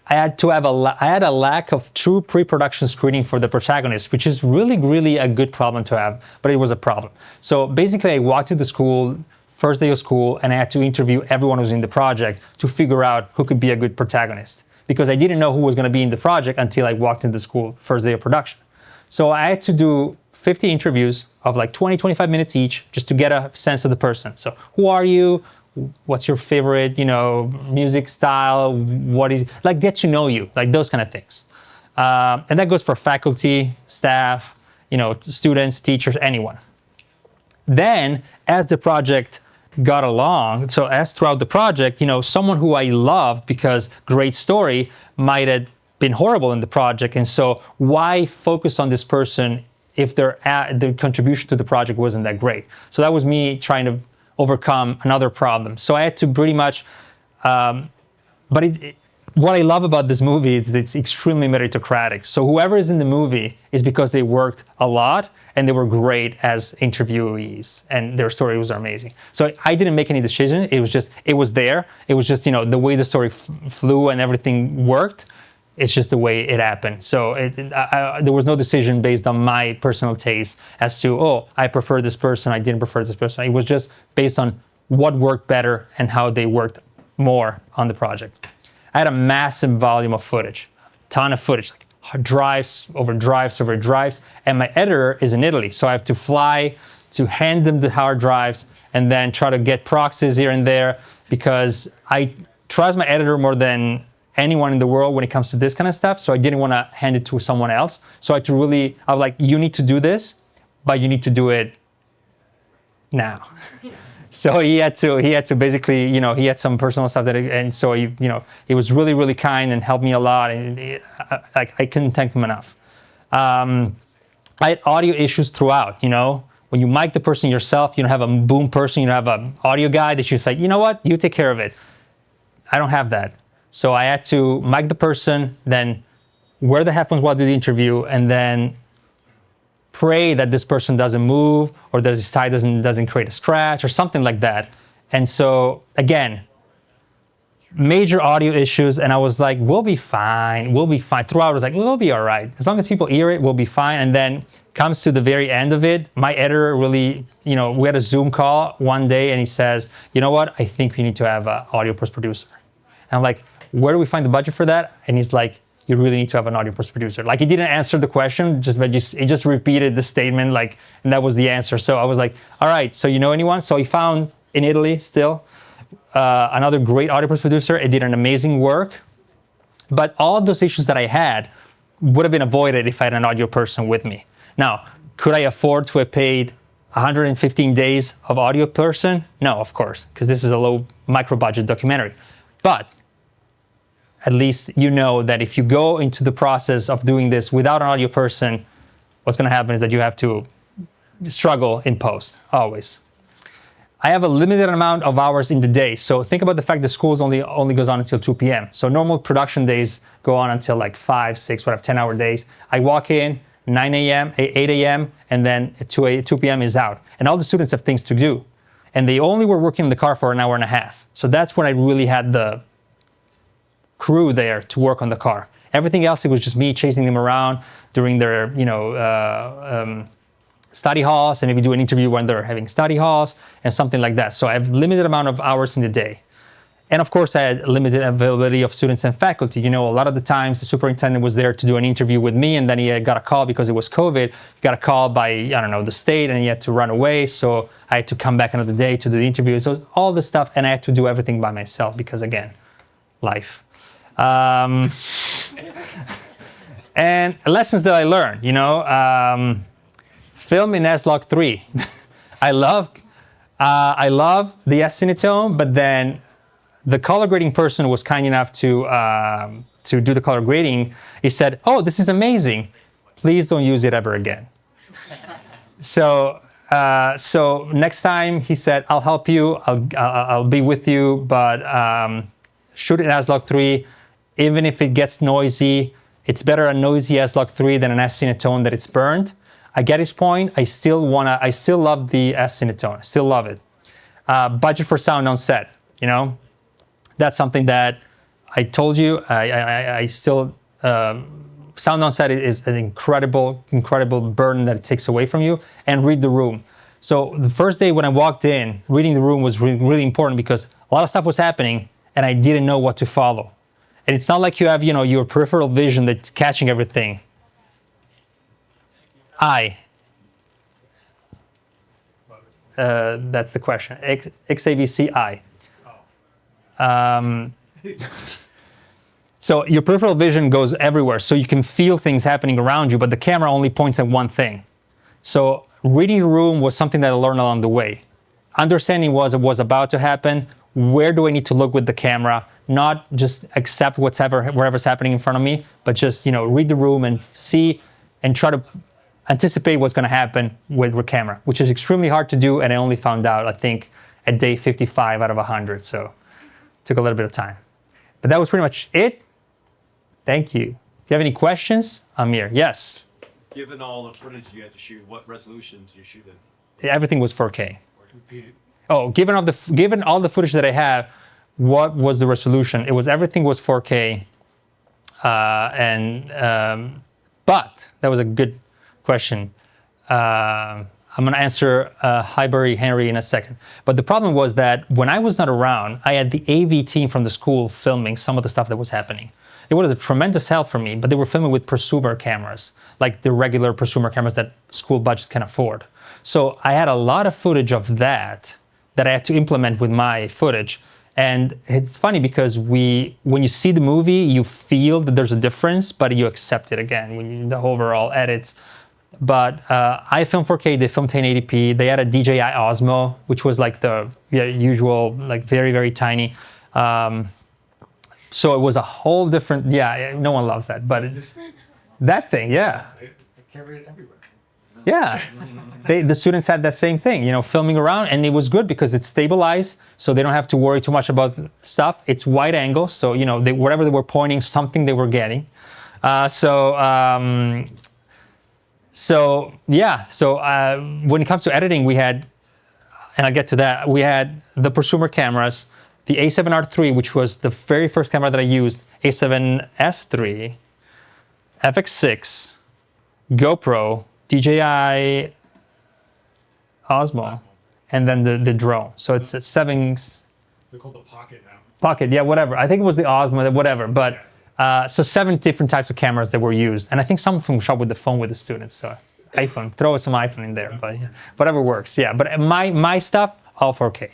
I had a lack of true pre-production screening for the protagonist, which is really, really a good problem to have, but it was a problem. So basically, I walked to the school, first day of school, and I had to interview everyone who was in the project to figure out who could be a good protagonist, because I didn't know who was going to be in the project until I walked into the school, first day of production. So I had to do 50 interviews of like 20, 25 minutes each, just to get a sense of the person. So who are you? What's your favorite, you know, music style? What is, like, get to know you, like those kind of things. And that goes for faculty, staff, you know, students, teachers, anyone. Then as the project got along, so as throughout the project, you know, someone who I loved because great story might have been horrible in the project. And so why focus on this person if their contribution to the project wasn't that great? So that was me trying to overcome another problem. So I had to pretty much, what I love about this movie is it's extremely meritocratic. So whoever is in the movie is because they worked a lot and they were great as interviewees, and their story was amazing. So I didn't make any decision. It was just, it was there. It was just, you know, the way the story flew and everything worked. It's just the way it happened. So there was no decision based on my personal taste as to, oh, I prefer this person, I didn't prefer this person. It was just based on what worked better and how they worked more on the project. I had a massive volume of footage, a ton of footage, like drives over drives over drives, and my editor is in Italy. So I have to fly to hand them the hard drives and then try to get proxies here and there, because I trust my editor more than anyone in the world when it comes to this kind of stuff. So I didn't want to hand it to someone else. So I had to really, I was like, you need to do this, but you need to do it now. So he had to basically, you know, he had some personal stuff and so he, you know, he was really, really kind and helped me a lot. And I couldn't thank him enough. I had audio issues throughout, you know. When you mic the person yourself, you don't have a boom person, you don't have an audio guy that you say, you know what, you take care of it. I don't have that. So I had to mic the person, then wear the headphones while I do the interview, and then pray that this person doesn't move, or that his tie doesn't create a scratch or something like that. And so again, major audio issues, and I was like, we'll be fine, we'll be fine. Throughout, I was like, we'll be all right. As long as people hear it, we'll be fine. And then comes to the very end of it, my editor really, we had a Zoom call one day, and he says, you know what, I think we need to have an audio post-producer. And I'm like, where do we find the budget for that? And he's like, you really need to have an audio post-producer. Like, he didn't answer the question, he just repeated the statement, like, and that was the answer. So I was like, all right, so you know anyone? So he found in Italy still another great audio post-producer. It did an amazing work. But all those issues that I had would have been avoided if I had an audio person with me. Now, could I afford to have paid 115 days of audio person? No, of course, because this is a low micro-budget documentary. But at least you know that if you go into the process of doing this without an audio person, what's going to happen is that you have to struggle in post, always. I have a limited amount of hours in the day. So think about the fact that schools only goes on until 2 p.m. So normal production days go on until like 5, 6, whatever, 10-hour days. I walk in 9 a.m., 8 a.m., and then at 2 p.m. is out. And all the students have things to do. And they only were working in the car for an hour and a half. So that's when I really had the crew there to work on the car. Everything else, it was just me chasing them around during their, study halls, and maybe do an interview when they're having study halls and something like that. So I have limited amount of hours in the day. And of course, I had limited availability of students and faculty. A lot of the times the superintendent was there to do an interview with me, and then he got a call because it was COVID. He got a call by, the state, and he had to run away. So I had to come back another day to do the interview. So all this stuff, and I had to do everything by myself because, again, life. And lessons that I learned, film in S-Log 3. I love the S-Cinetone, but then the color grading person was kind enough to do the color grading. He said, "Oh, this is amazing. Please don't use it ever again." So next time he said, "I'll help you. I'll be with you, but shoot it in S-Log 3. Even if it gets noisy, it's better a noisy S-Log 3 than an S-Cinetone that it's burned." I get his point. I still love the S-Cinetone. I still love it. Budget for sound on set, That's something that I told you. I still, sound on set is an incredible burden that it takes away from you. And read the room. So the first day when I walked in, reading the room was really important because a lot of stuff was happening and I didn't know what to follow. And it's not like you have, your peripheral vision that's catching everything. That's the question. XAVCI. So your peripheral vision goes everywhere, so you can feel things happening around you, but the camera only points at one thing. So reading the room was something that I learned along the way. Understanding what was about to happen. Where do I need to look with the camera? Not just accept whatever's happening in front of me, but just read the room and see and try to anticipate what's going to happen with camera, which is extremely hard to do, and I only found out, I think, at day 55 out of 100, so it took a little bit of time. But that was pretty much it. Thank you. If you have any questions, I'm here. Yes? Given all the footage you had to shoot, what resolution did you shoot in? Everything was 4K. Oh, given all the footage that I have, what was the resolution? Everything was 4K, but that was a good question. I'm going to answer Highbury Henry in a second. But the problem was that when I was not around, I had the AV team from the school filming some of the stuff that was happening. It was a tremendous help for me, but they were filming with prosumer cameras, like the regular prosumer cameras that school budgets can afford. So I had a lot of footage of that I had to implement with my footage. And it's funny because when you see the movie, you feel that there's a difference, but you accept it again when the overall edits. But I filmed 4K, they filmed 1080p. They had a DJI Osmo, which was like the usual, like very, very tiny. So it was a whole different, no one loves that. But that thing, yeah. I carried it everywhere. Yeah, the students had that same thing, filming around, and it was good because it's stabilized, so they don't have to worry too much about stuff. It's wide angle, so wherever they were pointing, something they were getting. So when it comes to editing, we had, and I'll get to that, we had the prosumer cameras, the A7R III, which was the very first camera that I used, A7S III, FX6, GoPro, DJI Osmo, and then the drone. So it's a 7. They're called the Pocket now. Pocket, yeah, whatever. I think it was the Osmo, whatever. But so 7 different types of cameras that were used, and I think some of them shot with the phone with the students. So iPhone, throw some iPhone in there, but yeah, whatever works. Yeah, but my stuff, all 4K.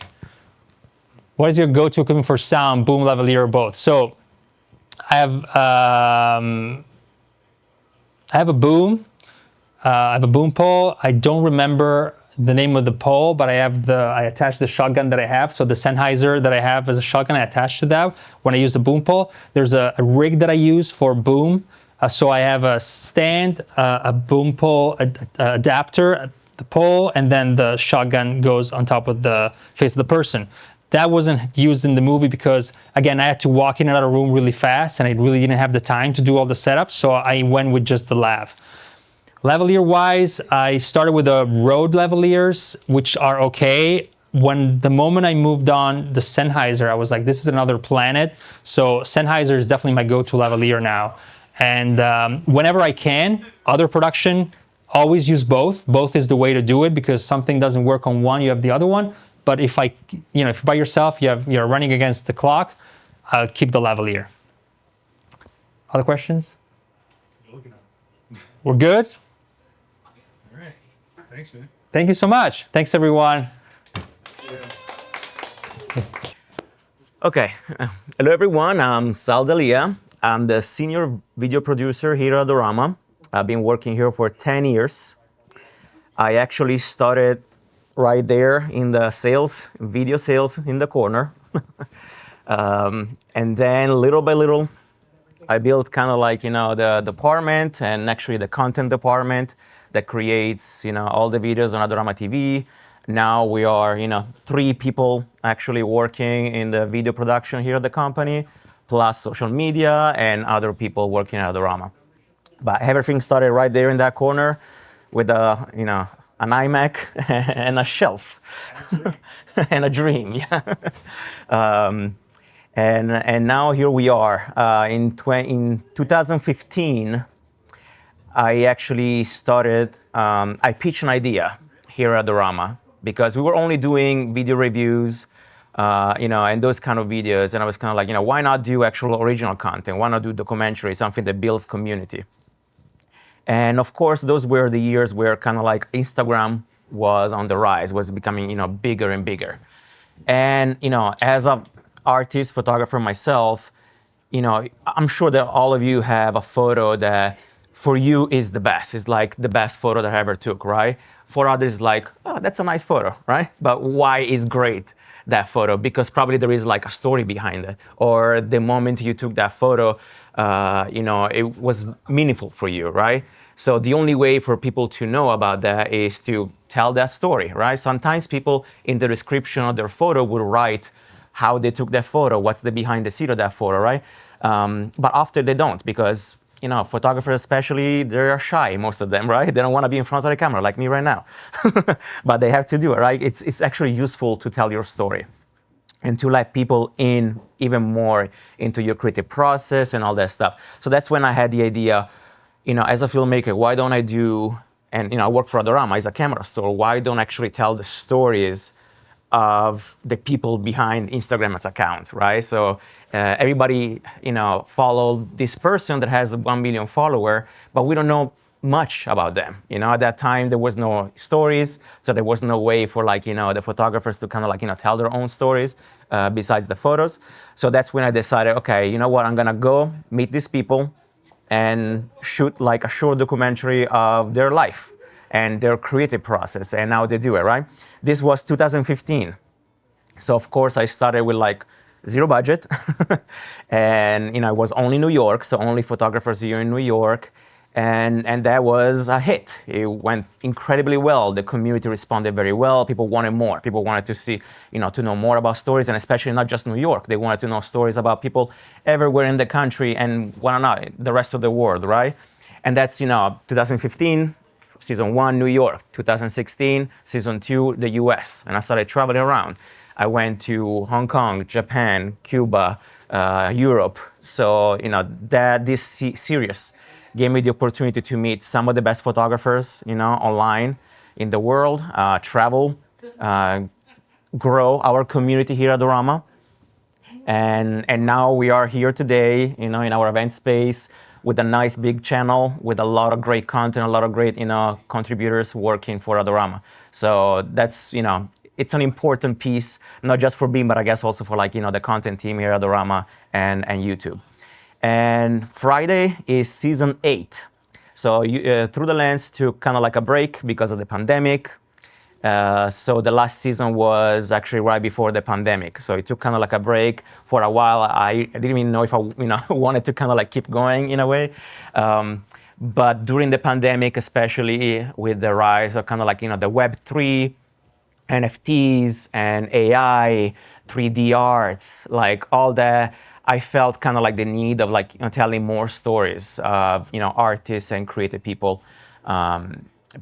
What is your go-to equipment for sound, boom, lavalier, or both? So I have a boom. I have a boom pole. I don't remember the name of the pole, but I attached the shotgun that I have. So the Sennheiser that I have as a shotgun, I attached to that when I use the boom pole. There's a rig that I use for boom. So I have a stand, a boom pole adapter, the pole, and then the shotgun goes on top of the face of the person. That wasn't used in the movie because, again, I had to walk in and out of the room really fast, and I really didn't have the time to do all the setups, so I went with just the lav. Lavalier-wise, I started with the Rode lavaliers, which are okay. The moment I moved on the Sennheiser, I was like, this is another planet. So Sennheiser is definitely my go-to lavalier now. And whenever I can, other production, always use both. Both is the way to do it because something doesn't work on one, you have the other one. But if if you're by yourself, you're running against the clock, I'll keep the lavalier. Other questions? We're good? All right. Thanks, man. Thank you so much. Thanks, everyone. Okay. Hello, everyone. I'm Sal D'Alia. I'm the senior video producer here at Adorama. I've been working here for 10 years. I actually started right there in the video sales in the corner. And then little by little, I built kind of like, the department and actually the content department that creates, all the videos on Adorama TV. Now we are, 3 people actually working in the video production here at the company, plus social media and other people working at Adorama. But everything started right there in that corner with an iMac and a shelf and a dream, yeah. And now here we are. In 2015, I actually started, I pitched an idea here at Adorama because we were only doing video reviews, and those kind of videos. And I was kind of like, why not do actual original content? Why not do documentary, something that builds community? And of course, those were the years where kind of like Instagram was on the rise, was becoming, bigger and bigger. And, as an artist, photographer myself, I'm sure that all of you have a photo that for you is the best. It's like the best photo that I ever took, right? For others, like, oh, that's a nice photo, right? But why is great that photo? Because probably there is like a story behind it. Or the moment you took that photo, it was meaningful for you, right? So the only way for people to know about that is to tell that story, right? Sometimes people in the description of their photo will write how they took that photo, what's the behind the scene of that photo, right? But after they don't, because photographers especially, they're shy, most of them, right? They don't want to be in front of the camera like me right now. But they have to do it, right? It's actually useful to tell your story and to let people in even more into your creative process and all that stuff. So that's when I had the idea, as a filmmaker, why don't I do, and I work for Adorama, it's a camera store, why don't I actually tell the stories of the people behind Instagram's account, right? So everybody, follow this person that has 1 million followers, but we don't know much about them. At that time, there was no stories, so there was no way for the photographers to kind of tell their own stories besides the photos. So that's when I decided, okay, you know what, I'm gonna go meet these people and shoot like a short documentary of their life and their creative process and how they do it, right? This was 2015. So of course I started with like zero budget and it was only New York, so only photographers here in New York. And that was a hit. It went incredibly well. The community responded very well. People wanted more. People wanted to see, to know more about stories, and especially not just New York. They wanted to know stories about people everywhere in the country and the rest of the world, right? And that's, 2015. Season 1, New York. 2016, Season 2, the US. And I started traveling around. I went to Hong Kong, Japan, Cuba, Europe. So, this series gave me the opportunity to meet some of the best photographers, online in the world, travel, grow our community here at Adorama. And now we are here today, in our event space with a nice big channel with a lot of great content, a lot of great, contributors working for Adorama. So that's, it's an important piece, not just for Beam, but I guess also for the content team here at Adorama and YouTube. And Friday is season 8. So Through the Lens took kind of like a break because of the pandemic. So the last season was actually right before the pandemic. So it took kind of like a break for a while. I didn't even know if I wanted to kind of like keep going in a way. But during the pandemic, especially with the rise of kind of like, the Web3, NFTs and AI, 3D arts, like all that, I felt kind of like the need of telling more stories of, artists and creative people.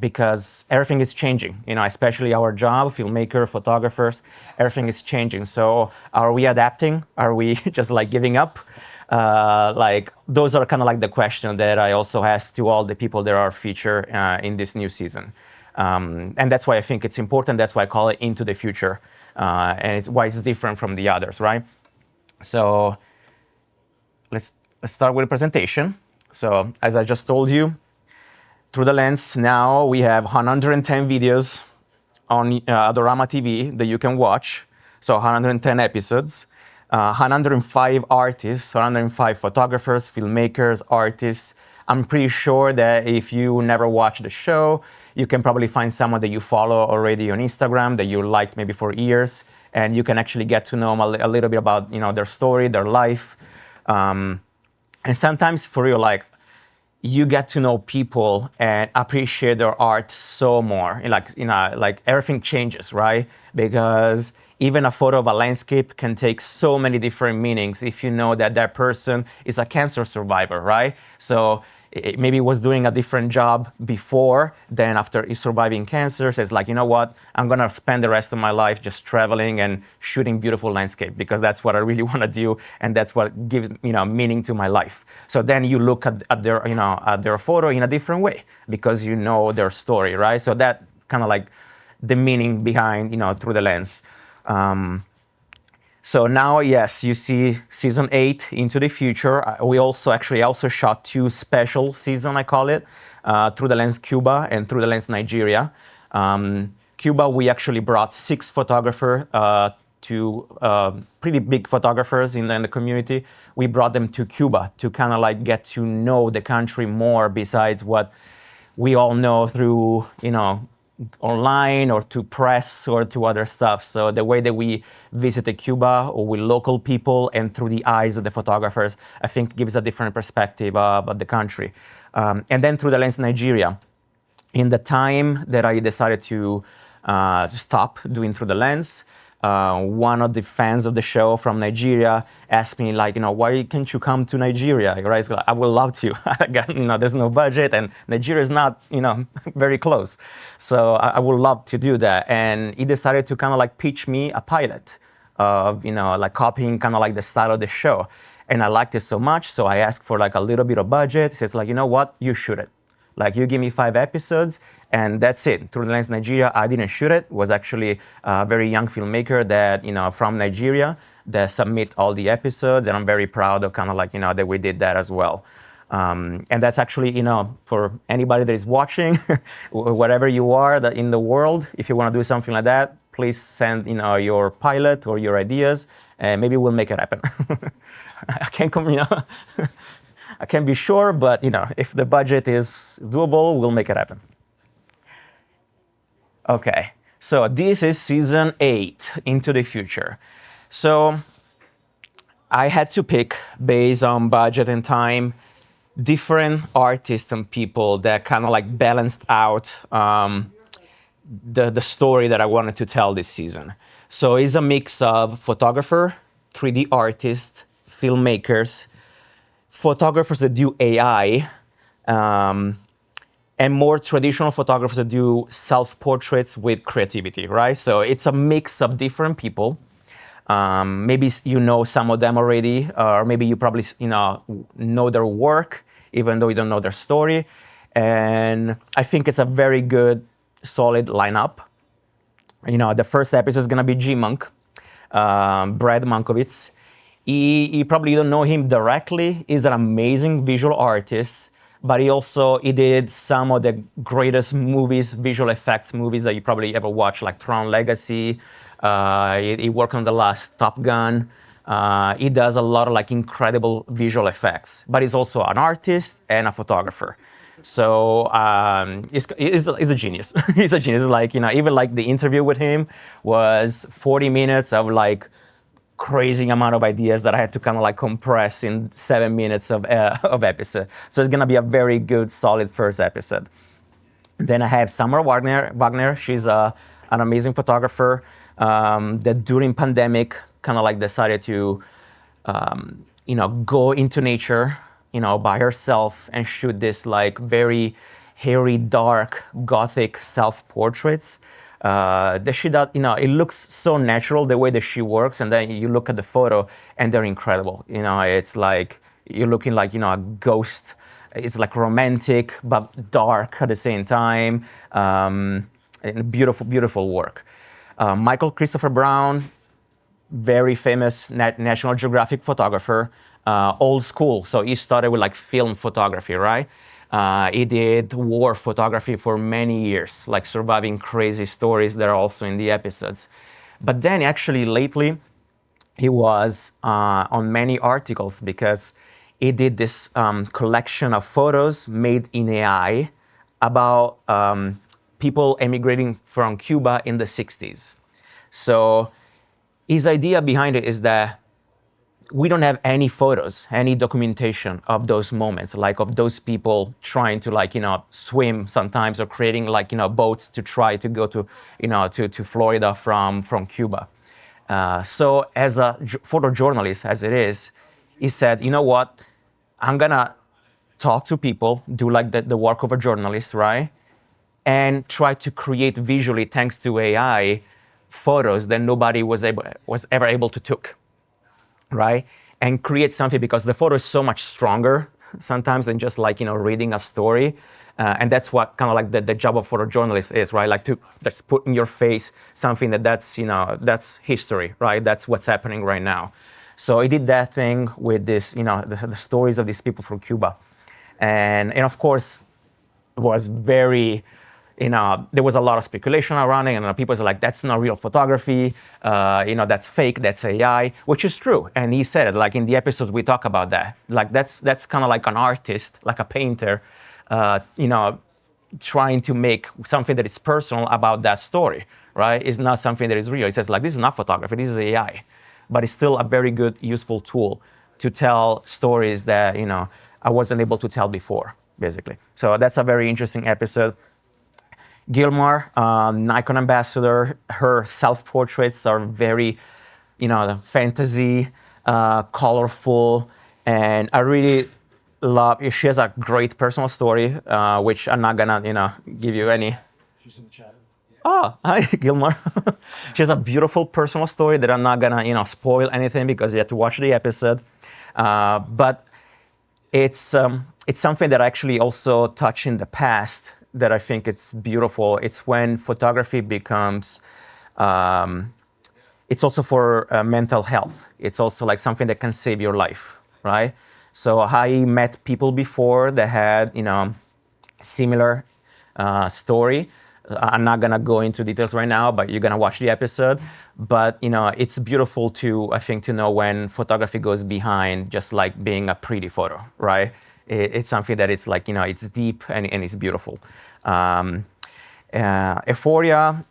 Because everything is changing, especially our job, filmmaker, photographers, everything is changing. So are we adapting? Are we just giving up? Those are kind of like the question that I also ask to all the people that are featured in this new season. And that's why I think it's important. That's why I call it Into the Future. And it's why it's different from the others, right? So let's start with a presentation. So as I just told you, Through the Lens, now we have 110 videos on Adorama TV that you can watch. So 110 episodes, 105 artists, 105 photographers, filmmakers, artists. I'm pretty sure that if you never watched the show, you can probably find someone that you follow already on Instagram that you liked maybe for years, and you can actually get to know them a little bit about their story, their life, and sometimes for real, you get to know people and appreciate their art so more. Everything changes, right? Because even a photo of a landscape can take so many different meanings if you know that that person is a cancer survivor, right? So maybe was doing a different job before, then after he's surviving cancer, says you know what, I'm gonna spend the rest of my life just traveling and shooting beautiful landscape because that's what I really wanna do and that's what gives meaning to my life. So then you look at their at their photo in a different way because you know their story, right? So that kind of the meaning behind Through the Lens. So now, yes, you see season 8, Into the Future. We also shot 2 special seasons, I call it, Through the Lens Cuba and Through the Lens Nigeria. Cuba, we actually brought 6 photographers, pretty big photographers in the community. We brought them to Cuba to kind of get to know the country more besides what we all know through, online or to press or to other stuff. So the way that we visited Cuba or with local people and through the eyes of the photographers, I think gives a different perspective of the country. And then Through the Lens Nigeria. In the time that I decided to stop doing Through the Lens, one of the fans of the show from Nigeria asked me why can't you come to Nigeria? Right? So I would love to. There's no budget and Nigeria is not, very close. So I would love to do that. And he decided to kind of pitch me a pilot of, copying kind of the style of the show. And I liked it so much. So I asked for a little bit of budget. He says you know what, you shoot it. You give me 5 episodes, and that's it. Through the Lens Nigeria, I didn't shoot it. It was actually a very young filmmaker that, from Nigeria that submit all the episodes, and I'm very proud of kind of that we did that as well. And that's actually, for anybody that is watching, wherever you are in the world, if you want to do something like that, please send, your pilot or your ideas, and maybe we'll make it happen. I can't come, I can't be sure, but if the budget is doable, we'll make it happen. Okay, so this is season 8, Into the Future. So I had to pick, based on budget and time, different artists and people that kind of balanced out the story that I wanted to tell this season. So it's a mix of photographer, 3D artists, filmmakers, photographers that do AI, and more traditional photographers that do self-portraits with creativity, right? So it's a mix of different people. Maybe you know some of them already, or maybe you probably know their work, even though you don't know their story. And I think it's a very good, solid lineup. The first episode is gonna be G-Monk, Brad Mankiewicz. He probably don't know him directly. He's an amazing visual artist, but he did some of the greatest movies, visual effects movies that you probably ever watched, like Tron Legacy. He worked on the last Top Gun. He does a lot of like incredible visual effects, but he's also an artist and a photographer. So he's a genius. He's a genius. Like, even like the interview with him was 40 minutes of like crazy amount of ideas that I had to kind of like compress in 7 minutes of episode. So it's gonna be a very good, solid first episode. Then I have Summer Wagner. She's an amazing photographer that during pandemic kind of like decided to, go into nature, by herself and shoot this like very hairy, dark, gothic self-portraits. That she does, it looks so natural the way that she works, and then you look at the photo and they're incredible. It's like you're looking like a ghost. It's like romantic but dark at the same time. And beautiful, beautiful work. Michael Christopher Brown, very famous National Geographic photographer, old school. So he started with like film photography, right? He did war photography for many years, like surviving crazy stories that are also in the episodes. But then actually lately, he was on many articles because he did this collection of photos made in AI about people emigrating from Cuba in the 60s. So his idea behind it is that we don't have any photos, any documentation of those moments, like of those people trying to swim sometimes or creating boats to try to go to, to Florida from Cuba. So as a photojournalist, as it is, he said, you know what, I'm gonna talk to people, do like the work of a journalist, right? And try to create visually, thanks to AI, photos that nobody was ever able to took. Right? And create something, because the photo is so much stronger sometimes than just reading a story. And that's what kind of like the job of photojournalist is, right? Like to just put in your face something that's history, right? That's what's happening right now. So he did that thing with this, the stories of these people from Cuba. And of course, it was very, there was a lot of speculation around it, and people were like, that's not real photography, that's fake, that's AI, which is true. And he said it, like in the episodes we talk about that. Like that's kind of like an artist, like a painter, trying to make something that is personal about that story, right? It's not something that is real. He says like, this is not photography, this is AI. But it's still a very good, useful tool to tell stories that, I wasn't able to tell before, basically. So that's a very interesting episode. Gilmar, Nikon ambassador, her self-portraits are very, fantasy, colorful, and I really love, she has a great personal story, which I'm not gonna, give you any. She's in the chat. Oh, hi, Gilmar. She has a beautiful personal story that I'm not gonna, spoil anything because you have to watch the episode. But it's something that I actually also touched in the past that I think it's beautiful. It's when photography becomes, it's also for mental health. It's also like something that can save your life, right? So I met people before that had, similar story. I'm not gonna go into details right now, but you're gonna watch the episode. But it's beautiful I think to know when photography goes behind just like being a pretty photo, right? It's something that it's like, it's deep and it's beautiful. Euphoria,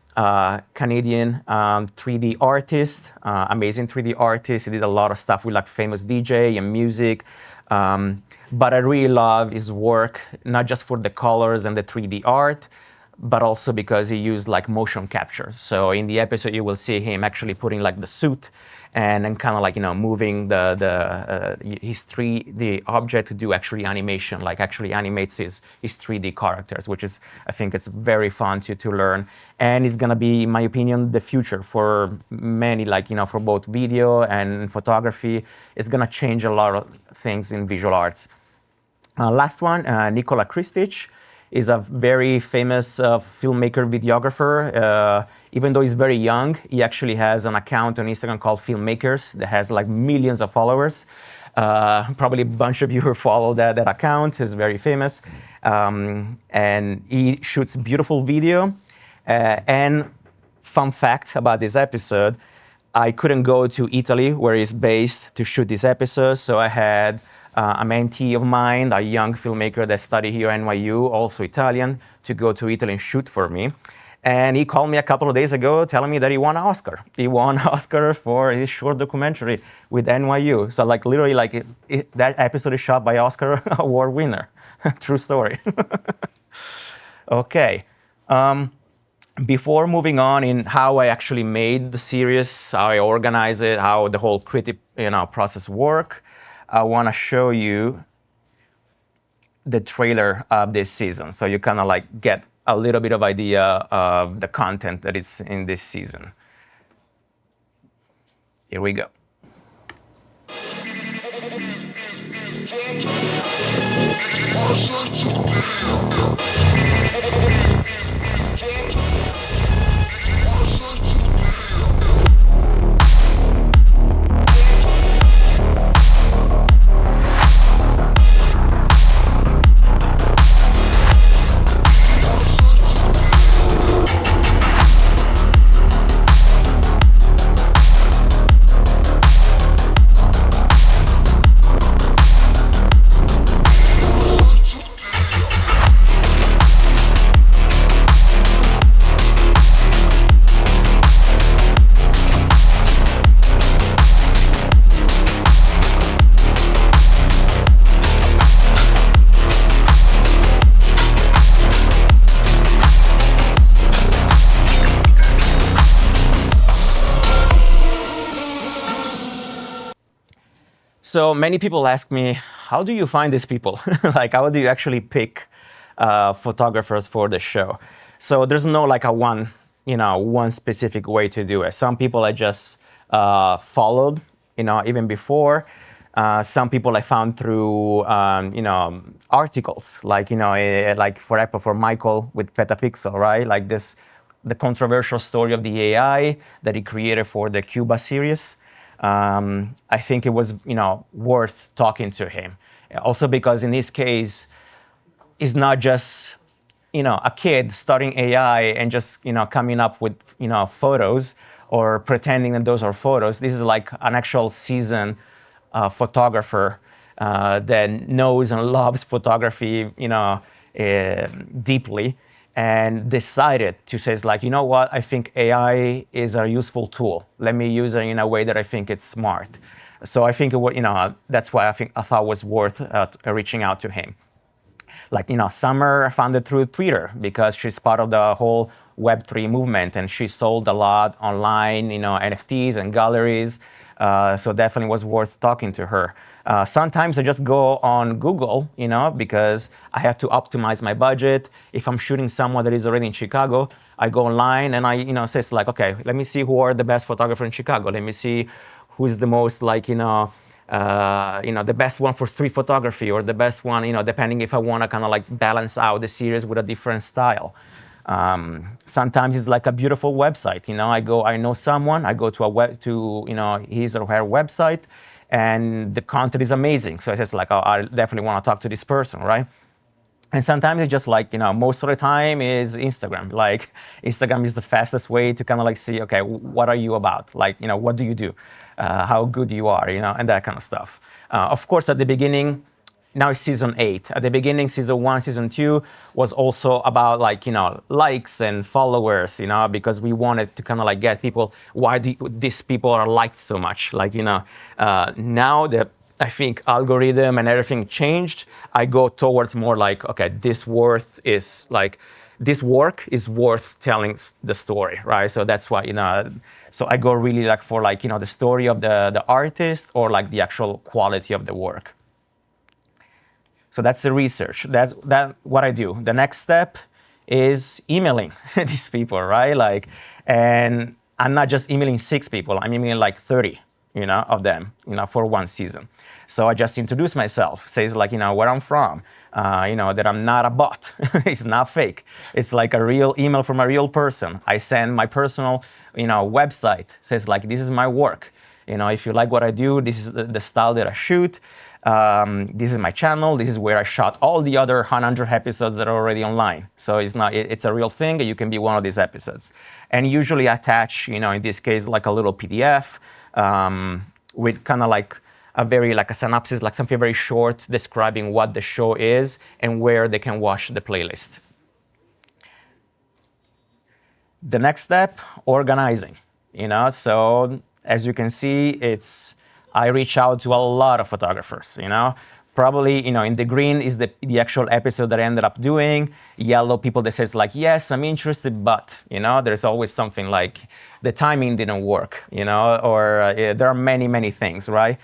Canadian 3D artist, amazing 3D artist. He did a lot of stuff with like famous DJ and music. But I really love his work, not just for the colors and the 3D art, but also because he used like motion capture. So in the episode, you will see him actually putting like the suit and then kind of like, moving his 3D object to do actually animation, like actually animates his 3D characters, which is, I think it's very fun to learn. And it's gonna be, in my opinion, the future for many, like, for both video and photography. It's gonna change a lot of things in visual arts. Last one, Nikola Kristic is a very famous filmmaker, videographer. Even though he's very young, he actually has an account on Instagram called Filmmakers that has like millions of followers. Probably a bunch of you who follow that account. He's very famous. And he shoots beautiful video. And fun fact about this episode, I couldn't go to Italy, where he's based, to shoot this episode. So I had a mentee of mine, a young filmmaker that studied here at NYU, also Italian, to go to Italy and shoot for me. And he called me a couple of days ago telling me that he won an Oscar. He won an Oscar for his short documentary with NYU. So like literally like that episode is shot by Oscar award winner. True story. Okay. Before moving on in how I actually made the series, how I organize it, how the whole creative process work, I want to show you the trailer of this season, so you kind of like get a little bit of idea of the content that is in this season. Here we go. So many people ask me, how do you find these people? Like, how do you actually pick photographers for the show? So there's no like a one specific way to do it. Some people I just followed, even before. Some people I found through, articles, like, like for example, for Michael with Petapixel, right? Like the controversial story of the AI that he created for the Cuba series. I think it was, worth talking to him. Also because in this case, it's not just, a kid starting AI and just, coming up with, photos or pretending that those are photos. This is like an actual seasoned photographer that knows and loves photography, deeply, and decided to say, like, you know what, I think AI is a useful tool. Let me use it in a way that I think it's smart. So I think, that's why I thought it was worth reaching out to him. Like, Summer, I found it through Twitter because she's part of the whole Web3 movement and she sold a lot online, NFTs and galleries. So definitely was worth talking to her. Sometimes I just go on Google, because I have to optimize my budget. If I'm shooting someone that is already in Chicago, I go online and I says like, okay, let me see who are the best photographers in Chicago. Let me see who's the most like, the best one for street photography or the best one, depending if I want to kind of like balance out the series with a different style. Sometimes it's like a beautiful website. I know someone, I go to his or her website, and the content is amazing. So it's just like, oh, I definitely want to talk to this person, right? And sometimes it's just like, most of the time is Instagram. Like, Instagram is the fastest way to kind of like see, okay, what are you about? Like, what do you do? How good you are, and that kind of stuff. Of course, at the beginning, now it's season 8. At the beginning, season 1, season 2 was also about like, likes and followers, because we wanted to kind of like get people, why do these people are liked so much? Like, now that I think algorithm and everything changed, I go towards more like, okay, this worth is like, this work is worth telling the story, right? So that's why, so I go really like for like, the story of the artist or like the actual quality of the work. So that's the research. That's what I do. The next step is emailing these people, right? Like, and I'm not just emailing 6 people, I'm emailing like 30, of them, for one season. So I just introduce myself, says like, where I'm from, that I'm not a bot. It's not fake. It's like a real email from a real person. I send my personal, website, says like, this is my work. If you like what I do, this is the style that I shoot. This is my channel. This is where I shot all the other 100 episodes that are already online. So it's a real thing. You can be one of these episodes. And usually attach, in this case, like a little PDF with kind of like a synopsis, like something very short describing what the show is and where they can watch the playlist. The next step, organizing, So as you can see, I reach out to a lot of photographers, Probably, in the green is the actual episode that I ended up doing. Yellow, people that says like, yes, I'm interested, but, there's always something like the timing didn't work, or there are many, many things, right?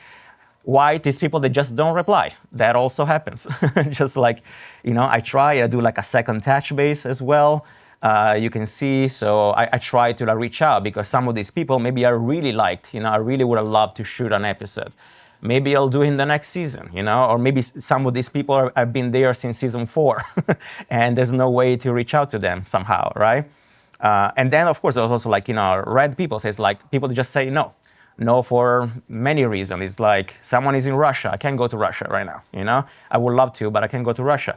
White is people that just don't reply. That also happens. Just like, I try, I do like a second touch base as well. You can see, so I try to reach out because some of these people maybe I really liked, I really would have loved to shoot an episode. Maybe I'll do it in the next season, or maybe some of these people have been there since season 4 and there's no way to reach out to them somehow, right? And then of course there's also like, red people, so it's like people just say no. No, for many reasons. It's like someone is in Russia. I can't go to Russia right now, I would love to, but I can't go to Russia.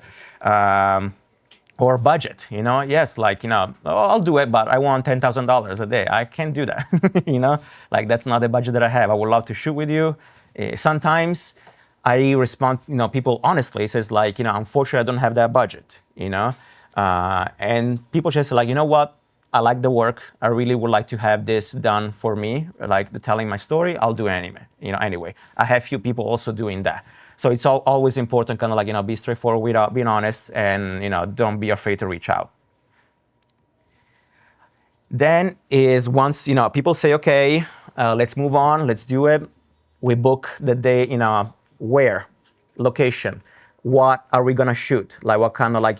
Or budget, yes, like, I'll do it, but I want $10,000 a day. I can't do that, like that's not the budget that I have. I would love to shoot with you. Sometimes I respond, people honestly says like, unfortunately, I don't have that budget, and people just like, what? I like the work. I really would like to have this done for me, like telling my story. I'll do it anyway. I have few people also doing that. So it's always important, kind of like, be straightforward without being honest, and don't be afraid to reach out. Then is once people say, okay, let's move on, let's do it. We book the day, where, location, what are we gonna shoot? Like what kind of like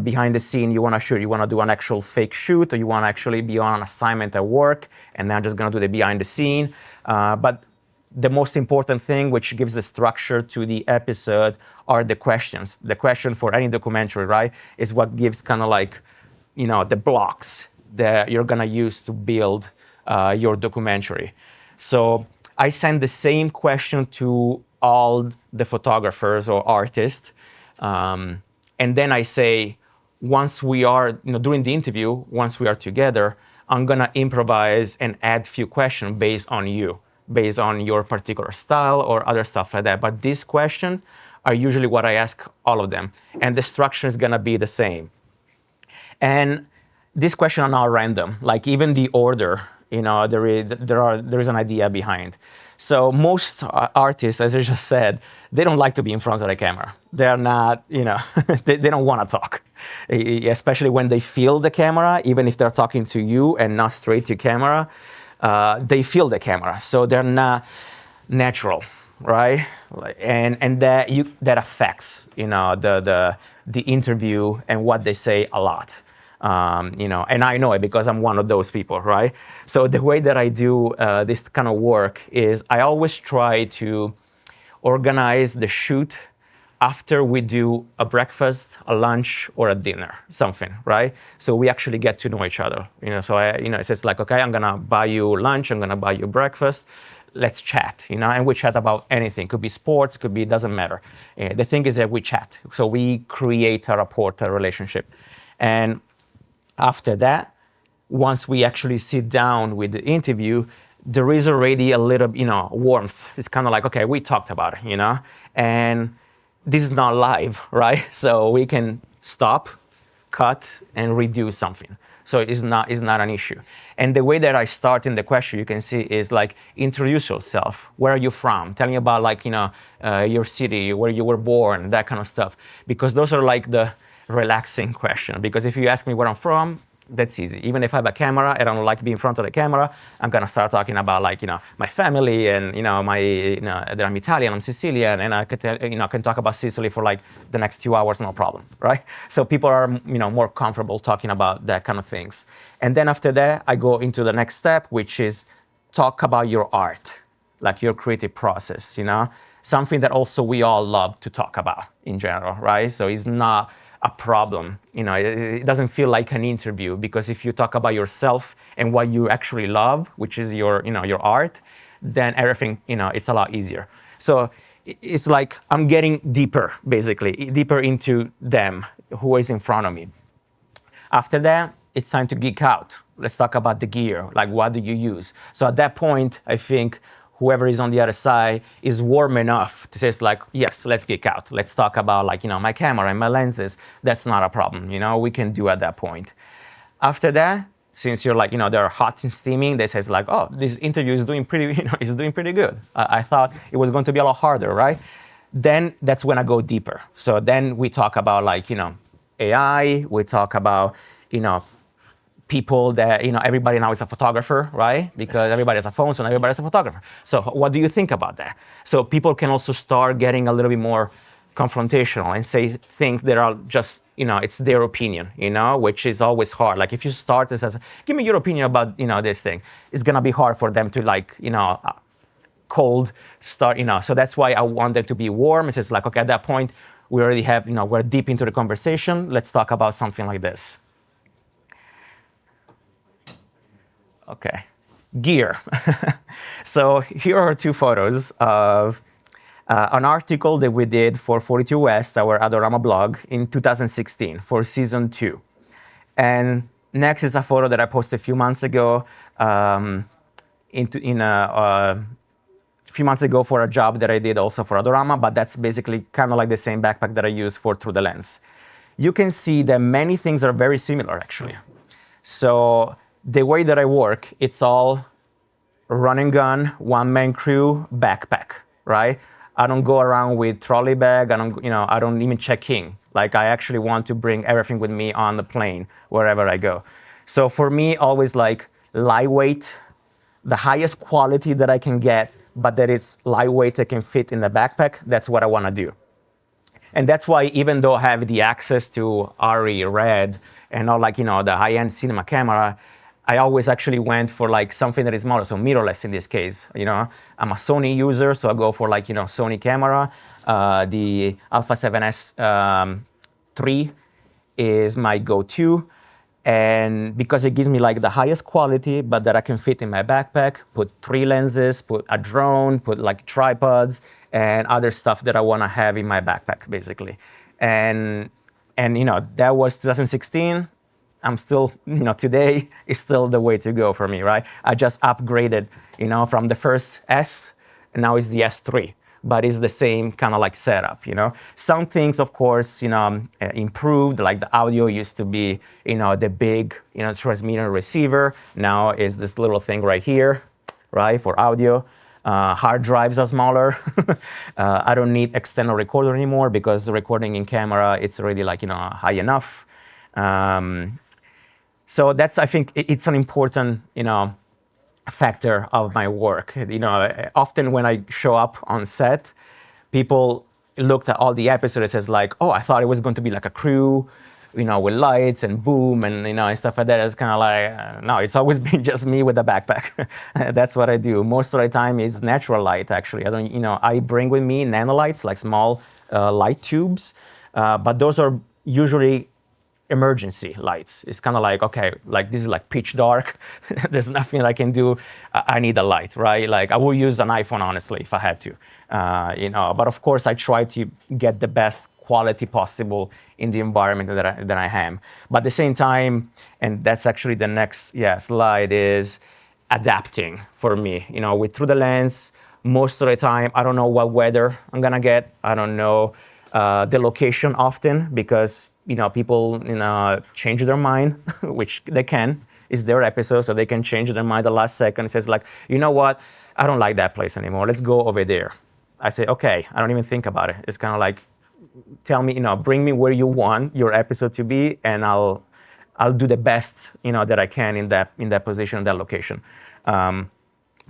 behind the scene you wanna shoot? You wanna do an actual fake shoot, or you wanna actually be on an assignment at work, and then I'm just gonna do the behind the scene. But the most important thing, which gives the structure to the episode, are the questions. The question for any documentary, right, is what gives kind of like, the blocks that you're gonna use to build your documentary. So I send the same question to all the photographers or artists, and then I say, once we are, during the interview, once we are together, I'm gonna improvise and add few questions based on you, based on your particular style or other stuff like that. But these questions are usually what I ask all of them, and the structure is gonna be the same. And these questions are not random, like even the order, there is an idea behind. So most artists, as I just said, they don't like to be in front of the camera. They're not, they don't want to talk, especially when they feel the camera, even if they're talking to you and not straight to camera, they feel the camera. So they're not natural, right? And that affects, the interview and what they say a lot. And I know it because I'm one of those people, right? So the way that I do this kind of work is I always try to organize the shoot after we do a breakfast, a lunch, or a dinner, something, right? So we actually get to know each other. So it says like, okay, I'm gonna buy you lunch, I'm gonna buy you breakfast. Let's chat, and we chat about anything. Could be sports, could be, doesn't matter. The thing is that we chat. So we create a rapport, a relationship. And after that, once we actually sit down with the interview, there is already a little, warmth. It's kind of like, okay, we talked about it, and this is not live, right? So we can stop, cut, and redo something. So it's not an issue. And the way that I start in the question, you can see, is like, introduce yourself. Where are you from? Tell me about like, your city, where you were born, that kind of stuff. Because those are like relaxing question, because if you ask me where I'm from, that's easy. Even if I have a camera and I don't like to be in front of the camera, I'm gonna start talking about like, my family and, that I'm Italian, I'm Sicilian, and I could can talk about Sicily for like the next 2 hours, no problem, right? So people are, more comfortable talking about that kind of things. And then after that, I go into the next step, which is talk about your art, like your creative process, something that also we all love to talk about in general, right? So it's not a problem. It doesn't feel like an interview, because if you talk about yourself and what you actually love, which is your art, then everything, it's a lot easier. So it's like I'm getting deeper, basically, deeper into them, who is in front of me. After that, it's time to geek out. Let's talk about the gear, like what do you use? So at that point, I think whoever is on the other side is warm enough to say, like, yes, let's geek out. Let's talk about like, my camera and my lenses. That's not a problem, we can do at that point. After that, since you're like, they're hot and steaming, they says like, oh, this interview is doing pretty, is doing pretty good. I thought it was going to be a lot harder, right? Then that's when I go deeper. So then we talk about like, AI, we talk about, people that, everybody now is a photographer, right? Because everybody has a phone, so now everybody's a photographer. So what do you think about that? So people can also start getting a little bit more confrontational and say things that are just, it's their opinion, which is always hard. Like if you start this as, give me your opinion about, this thing, it's gonna be hard for them to like, cold start, So that's why I want them to be warm. It's just like, okay, at that point, we already have, we're deep into the conversation. Let's talk about something like this. Okay, gear. So here are two photos of an article that we did for 42 West, our Adorama blog, in 2016 for season 2. And next is a photo that I posted a few months ago a few months ago for a job that I did also for Adorama, but that's basically kind of like the same backpack that I use for Through the Lens. You can see that many things are very similar, actually. So the way that I work, it's all run and gun, one-man crew, backpack, right? I don't go around with trolley bag. I don't even check in. Like I actually want to bring everything with me on the plane, wherever I go. So for me, always like lightweight, the highest quality that I can get, but that it's lightweight, it can fit in the backpack. That's what I want to do. And that's why even though I have the access to RE, Red, and all like, the high-end cinema camera, I always actually went for like something that is smaller, so mirrorless in this case. I'm a Sony user, so I go for like, Sony camera. The Alpha 7S 3 is my go-to. And because it gives me like the highest quality, but that I can fit in my backpack, put 3 lenses, put a drone, put like tripods, and other stuff that I want to have in my backpack, basically. And that was 2016. I'm still, today is still the way to go for me, right? I just upgraded, from the first S, and now it's the S3, but it's the same kind of like setup, Some things, of course, improved, like the audio used to be, the big, transmitter receiver. Now is this little thing right here, right, for audio. Hard drives are smaller. I don't need external recorder anymore because the recording in camera, it's already like, high enough. So that's, I think, it's an important, factor of my work. Often when I show up on set, people looked at all the episodes and says like, oh, I thought it was going to be like a crew, with lights and boom and, and stuff like that. It's kind of like, no, it's always been just me with a backpack. That's what I do. Most of the time is natural light, actually. I don't, I bring with me nanolights, like small light tubes, but those are usually emergency lights. It's kind of like, okay, like this is like pitch dark. There's nothing I can do. I need a light, right? Like I will use an iPhone, honestly, if I had to, But of course, I try to get the best quality possible in the environment that I am. But at the same time, and that's actually the next slide, is adapting for me. With Through the Lens, most of the time, I don't know what weather I'm gonna get. I don't know the location often because people change their mind, which they can. It's their episode, so they can change their mind the last second. It says like, you know what? I don't like that place anymore. Let's go over there. I say, okay. I don't even think about it. It's kind of like, tell me, bring me where you want your episode to be, and I'll do the best, that I can in that position, that location.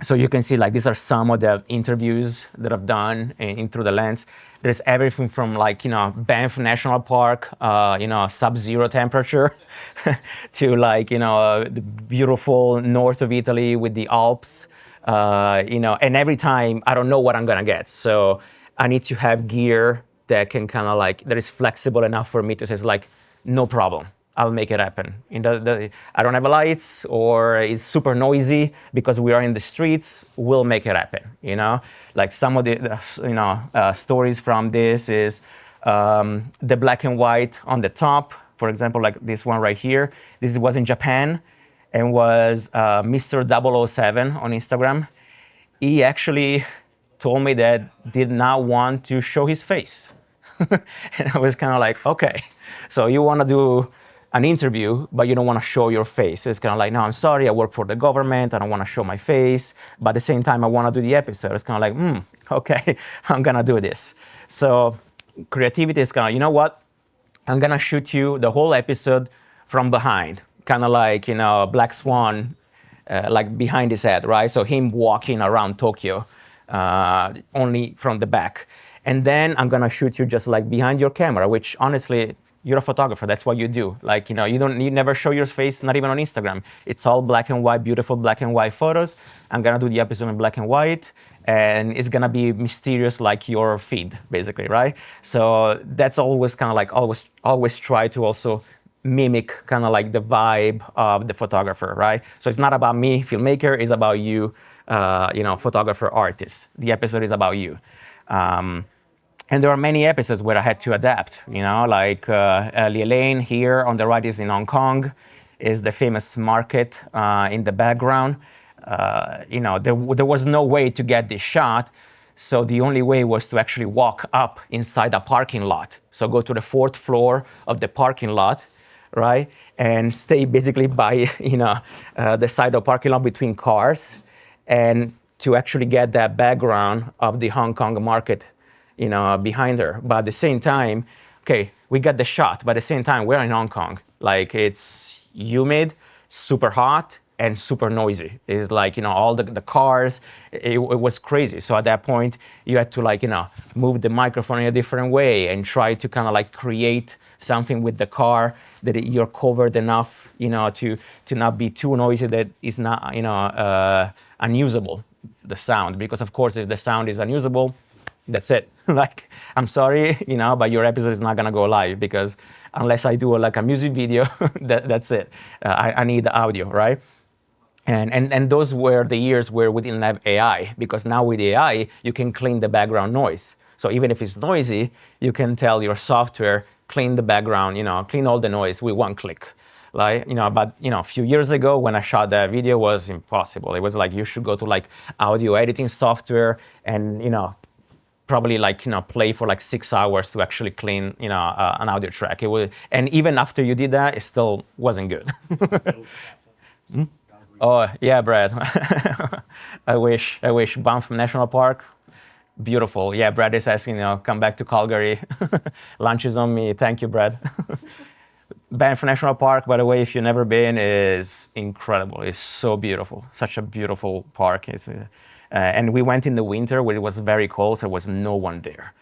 So you can see, like, these are some of the interviews that I've done in Through the Lens. There's everything from, like, Banff National Park, sub-zero temperature, to, like, the beautiful north of Italy with the Alps, and every time I don't know what I'm gonna get. So I need to have gear that can kind of, like, that is flexible enough for me to say, like, no problem, I'll make it happen. I don't have lights, or it's super noisy because we are in the streets, we'll make it happen, Like, some of the stories from this is the black and white on the top. For example, like this one right here. This was in Japan, and was Mr. 007 on Instagram. He actually told me that did not want to show his face. And I was kind of like, okay, so you want to do an interview, but you don't want to show your face. It's kind of like, no, I'm sorry, I work for the government, I don't want to show my face, but at the same time, I want to do the episode. It's kind of like, okay, I'm going to do this. So creativity is kind of, you know what? I'm going to shoot you the whole episode from behind, kind of like, Black Swan, like behind his head, right? So him walking around Tokyo, only from the back. And then I'm gonna shoot you just like behind your camera, which honestly, you're a photographer, that's what you do. Like, you never show your face, not even on Instagram. It's all black and white, beautiful black and white photos. I'm gonna do the episode in black and white, and it's gonna be mysterious like your feed, basically, right? So that's always kind of like, always try to also mimic kind of like the vibe of the photographer, right? So it's not about me, filmmaker, it's about you, photographer, artist. The episode is about you. And there are many episodes where I had to adapt, like Lia Lane here on the right is in Hong Kong, is the famous market in the background. There was no way to get this shot, so the only way was to actually walk up inside a parking lot. So go to the 4th floor of the parking lot, right, and stay basically by the side of the parking lot between cars, and to actually get that background of the Hong Kong market behind her. But at the same time, okay, we got the shot, but at the same time, we're in Hong Kong. Like, it's humid, super hot, and super noisy. It's like, all the cars, it was crazy. So at that point, you had to, like, move the microphone in a different way and try to kind of like create something with the car that you're covered enough, to not be too noisy that is not, unusable, the sound. Because of course, if the sound is unusable, that's it. Like, I'm sorry, but your episode is not gonna go live, because unless I do like a music video, that's it. I need the audio, right? And those were the years where we didn't have AI, because now with AI, you can clean the background noise. So even if it's noisy, you can tell your software, clean the background, clean all the noise with one click. Like, but a few years ago when I shot that video, it was impossible. It was like, you should go to like audio editing software and, probably like, play for like 6 hours to actually clean, an audio track. It was, and even after you did that, it still wasn't good. Oh, yeah, Brad. I wish. Banff National Park, beautiful. Yeah, Brad is asking, come back to Calgary. Lunch is on me. Thank you, Brad. Banff National Park, by the way, if you've never been, is incredible. It's so beautiful. Such a beautiful park. And we went in the winter where it was very cold, so there was no one there.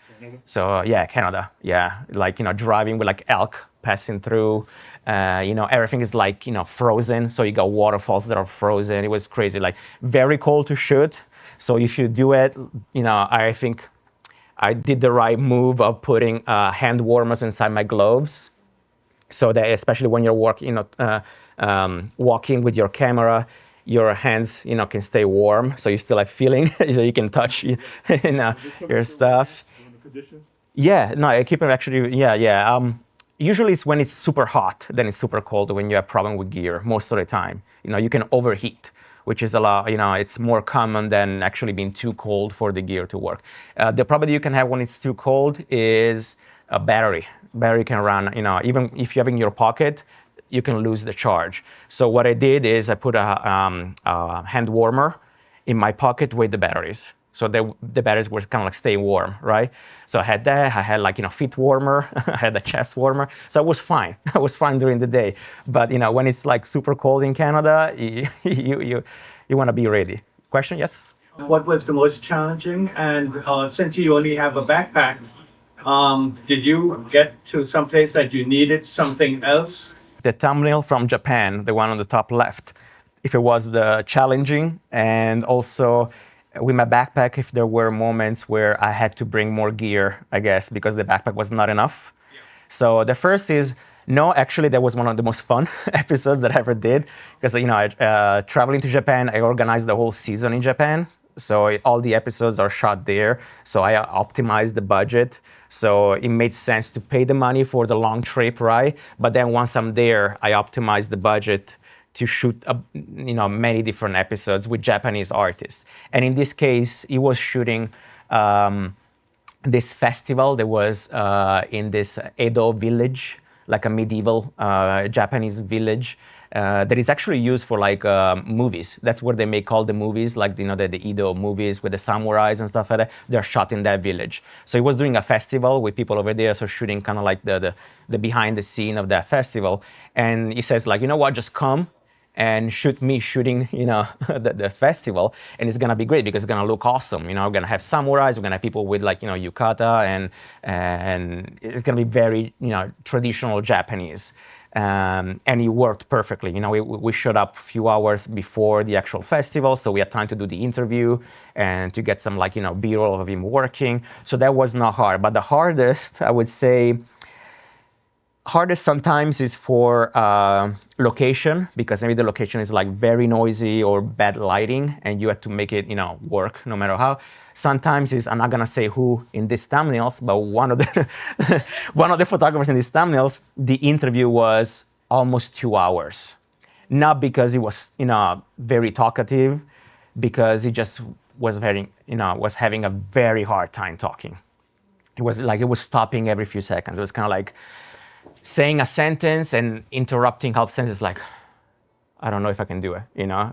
So yeah, Canada. Yeah, like, driving with like elk passing through. Everything is like, frozen. So you got waterfalls that are frozen. It was crazy, like very cold to shoot. So if you do it, I think I did the right move of putting hand warmers inside my gloves. So that especially when you're walking with your camera, your hands, can stay warm. So you still have feeling, so you can touch, your stuff. Yeah, no, I keep it actually, yeah. Usually it's when it's super hot, then it's super cold when you have problem with gear, most of the time. You can overheat, which is a lot, it's more common than actually being too cold for the gear to work. The problem you can have when it's too cold is a battery. Battery can run, even if you have it in your pocket, you can lose the charge. So what I did is I put a hand warmer in my pocket with the batteries. So the batteries were kind of like stay warm, right? So I had that. I had like, feet warmer. I had a chest warmer. So I was fine. I was fine during the day. But when it's like super cold in Canada, you want to be ready. Question? Yes. What was the most challenging? And since you only have a backpack, did you get to some place that you needed something else? The thumbnail from Japan, the one on the top left, if it was the challenging, and also with my backpack, if there were moments where I had to bring more gear, I guess, because the backpack was not enough. Yeah. So the first is, no, actually, that was one of the most fun episodes that I ever did, because traveling to Japan, I organized the whole season in Japan. So all the episodes are shot there. So I optimized the budget. So it made sense to pay the money for the long trip, right? But then once I'm there, I optimized the budget to shoot many different episodes with Japanese artists. And in this case, he was shooting this festival that was in this Edo village, like a medieval Japanese village that is actually used for like movies. That's where they make all the movies, like the Edo movies with the samurais and stuff like that. They're shot in that village. So he was doing a festival with people over there, so shooting kind of like the behind the scene of that festival. And he says like, just come and shoot me shooting, the festival, and it's gonna be great because it's gonna look awesome. We're gonna have samurais, we're gonna have people with like, yukata, and it's gonna be very, traditional Japanese. And it worked perfectly. We showed up a few hours before the actual festival, so we had time to do the interview and to get some like, B-roll of him working. So that was not hard. But the hardest, I would say, hardest sometimes is for location, because maybe the location is like very noisy or bad lighting, and you have to make it, work no matter how. Sometimes is, I'm not gonna say who in these thumbnails, but one of the one of the photographers in these thumbnails, the interview was almost 2 hours. Not because he was, very talkative, because he just was was having a very hard time talking. It was stopping every few seconds. It was kind of like saying a sentence and interrupting half sentence, like, I don't know if I can do it,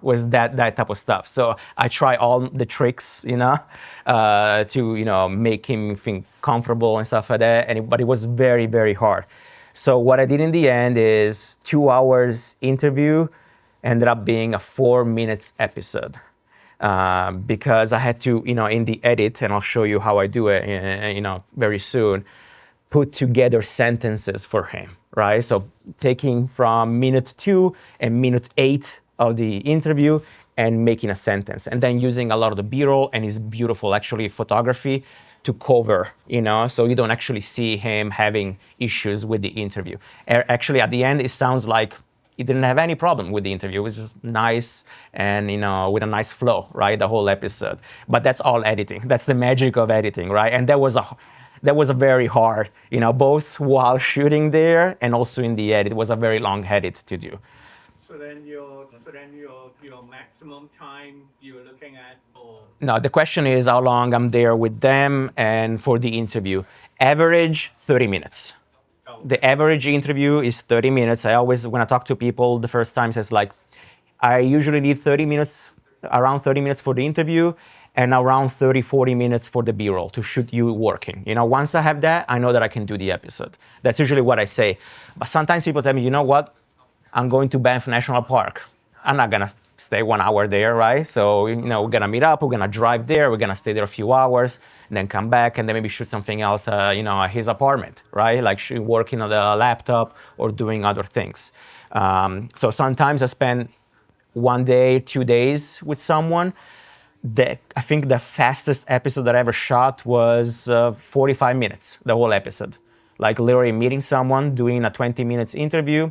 was that type of stuff. So I try all the tricks, to, make him feel comfortable and stuff like that. But it was very, very hard. So what I did in the end is 2 hours interview ended up being a 4 minutes episode. Because I had to, in the edit, and I'll show you how I do it, very soon, put together sentences for him, right? So taking from minute 2 and minute 8 of the interview and making a sentence, and then using a lot of the B-roll and his beautiful, actually, photography to cover, so you don't actually see him having issues with the interview. Actually, at the end, it sounds like he didn't have any problem with the interview. It was just nice and, with a nice flow, right? The whole episode. But that's all editing. That's the magic of editing, right? And that was a very hard, both while shooting there and also in the edit. It was a very long edit to do. So then your maximum time you were looking at? No, the question is how long I'm there with them and for the interview. Average 30 minutes. The average interview is 30 minutes. I always, when I talk to people the first time, says like, I usually need 30 minutes, around 30 minutes for the interview, and around 30, 40 minutes for the B-roll to shoot you working. Once I have that, I know that I can do the episode. That's usually what I say. But sometimes people tell me, you know what? I'm going to Banff National Park. I'm not gonna stay 1 hour there, right? So, we're gonna meet up, we're gonna drive there, we're gonna stay there a few hours, and then come back and then maybe shoot something else, at his apartment, right? Like working on the laptop or doing other things. So sometimes I spend 1 day, 2 days with someone. I think the fastest episode that I ever shot was 45 minutes, the whole episode. Like literally meeting someone, doing a 20 minutes interview,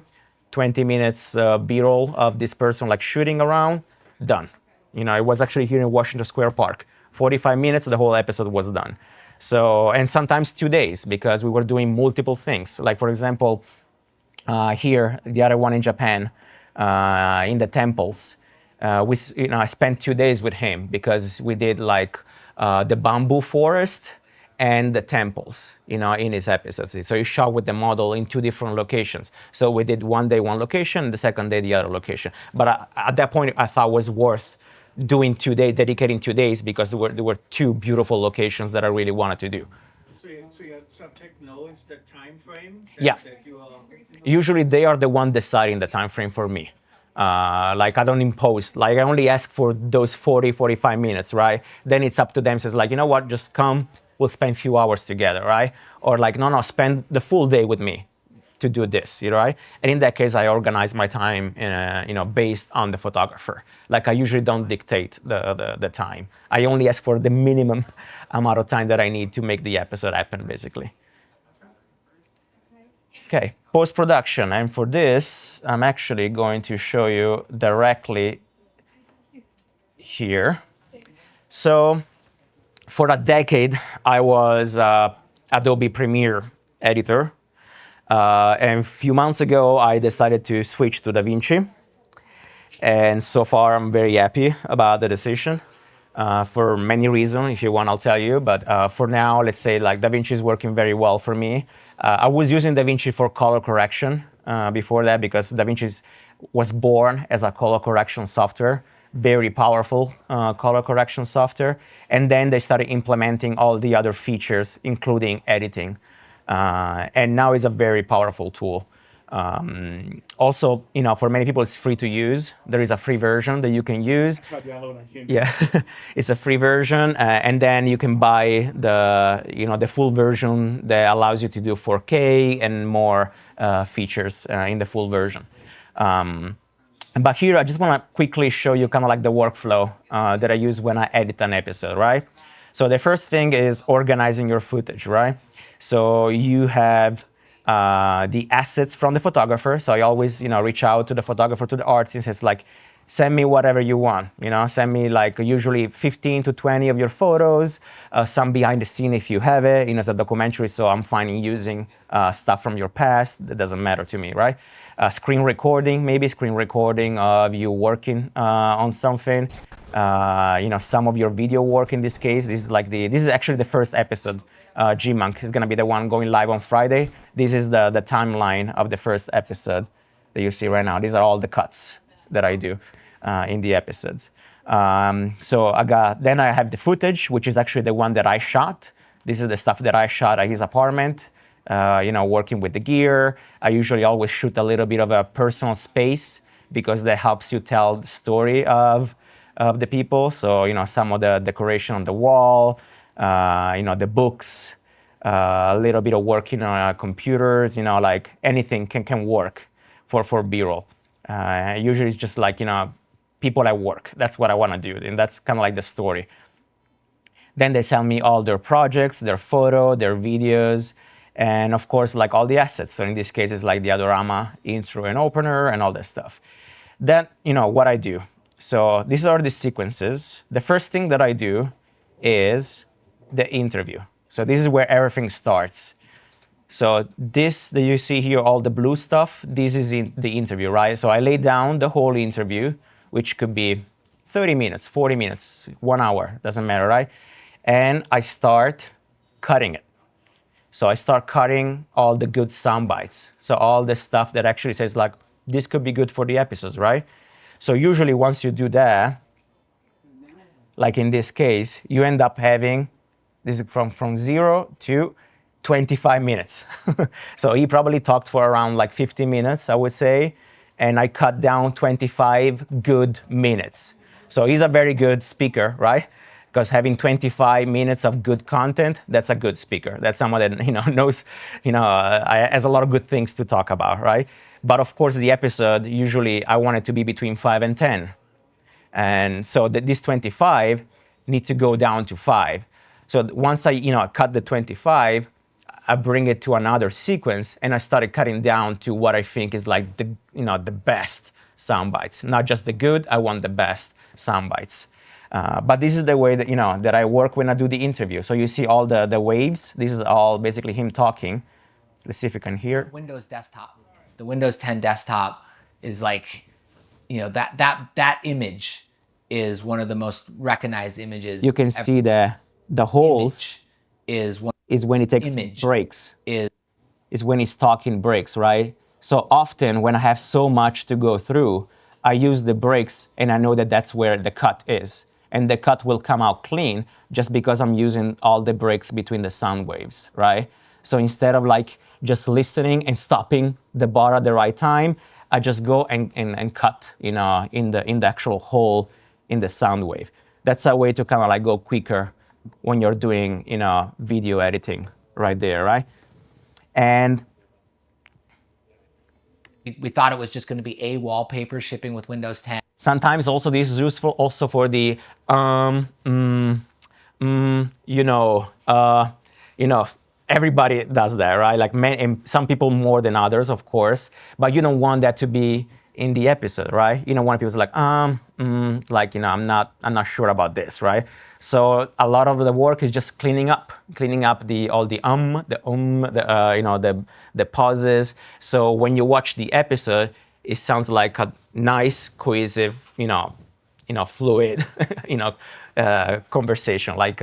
20 minutes B-roll of this person like shooting around, done. It was actually here in Washington Square Park. 45 minutes, the whole episode was done. So, and sometimes 2 days because we were doing multiple things. Like for example, here, the other one in Japan, in the temples, I spent 2 days with him because we did like the bamboo forest and the temples, in his episodes. So he shot with the model in 2 different locations. So we did 1 day, 1 location, the second day, the other location. But at that point, I thought it was worth dedicating 2 days because there were two beautiful locations that I really wanted to do. So your subject knows the time frame? Yeah. That you are... Usually they are the one deciding the time frame for me. Like I don't impose, like I only ask for those 40, 45 minutes, right? Then it's up to them. So it's like, you know what, just come, we'll spend a few hours together, right? Or like, no, spend the full day with me to do this, right? And in that case, I organize my time, based on the photographer. Like I usually don't dictate the time. I only ask for the minimum amount of time that I need to make the episode happen, basically. Okay, post-production, and for this, I'm actually going to show you directly here. So, for a decade, I was Adobe Premiere editor, and a few months ago, I decided to switch to DaVinci, and so far, I'm very happy about the decision. For many reasons, if you want, I'll tell you. But for now, let's say like DaVinci is working very well for me. I was using DaVinci for color correction before that because DaVinci was born as a color correction software, very powerful color correction software. And then they started implementing all the other features, including editing. And now it's a very powerful tool. Also, for many people, it's free to use. There is a free version that you can use. Yeah, it's a free version, and then you can buy the full version that allows you to do 4K and more features in the full version. But here, I just want to quickly show you kind of like the workflow that I use when I edit an episode, right? So the first thing is organizing your footage, right? So you have the assets from the photographer. So I always, reach out to the photographer, to the artist. It's like, send me whatever you want. Send me like usually 15 to 20 of your photos, some behind the scene if you have it. It's a documentary, so I'm fine using stuff from your past. That doesn't matter to me, right? Screen recording of you working on something. Some of your video work in this case. This is actually the first episode. G-Monk is going to be the one going live on Friday. This is the timeline of the first episode that you see right now. These are all the cuts that I do in the episodes. So then I have the footage, which is actually the one that I shot. This is the stuff that I shot at his apartment, working with the gear. I usually always shoot a little bit of a personal space because that helps you tell the story of the people. So, some of the decoration on the wall, the books, a little bit of working on computers, like anything can work for B-roll. Usually it's just like, people at work. That's what I want to do, and that's kind of like the story. Then they send me all their projects, their photo, their videos, and of course, like all the assets. So in this case, it's like the Adorama intro and opener and all that stuff. Then, what I do. So these are the sequences. The first thing that I do is the interview. So this is where everything starts. So this that you see here, all the blue stuff, this is in the interview, right? So I lay down the whole interview, which could be 30 minutes, 40 minutes, 1 hour, doesn't matter, right? And I start cutting it. So I start cutting all the good sound bites. So all the stuff that actually says like, this could be good for the episodes, right? So usually once you do that, like in this case, you end up having, this is from 0 to 25 minutes. So he probably talked for around like 50 minutes, I would say, and I cut down 25 good minutes. So he's a very good speaker, right? Because having 25 minutes of good content, that's a good speaker. That's someone that knows, has a lot of good things to talk about, right? But of course, the episode, usually I want it to be between 5 and 10. And so this 25 need to go down to 5. So once I cut the 25, I bring it to another sequence, and I started cutting down to what I think is like the best sound bites. Not just the good, I want the best sound bites. But this is the way that that I work when I do the interview. So you see all the waves. This is all basically him talking. Let's see if you can hear. Windows desktop. The Windows 10 desktop is like, that image is one of the most recognized images. You can see the holes is when it takes breaks. Is when he's talking breaks, right? So often when I have so much to go through, I use the breaks and I know that that's where the cut is. And the cut will come out clean just because I'm using all the breaks between the sound waves, right? So instead of like just listening and stopping the bar at the right time, I just go and cut, in the actual hole in the sound wave. That's a way to kind of like go quicker when you're doing, video editing right there, right? And we thought it was just going to be a wallpaper shipping with Windows 10. sometimes also this is useful also for the, everybody does that, right? Like and some people more than others, of course, but you don't want that to be in the episode, right? You don't want people to like, I'm not sure about this, right? So a lot of the work is just cleaning up the pauses. So when you watch the episode, it sounds like a nice, cohesive, fluid, conversation, like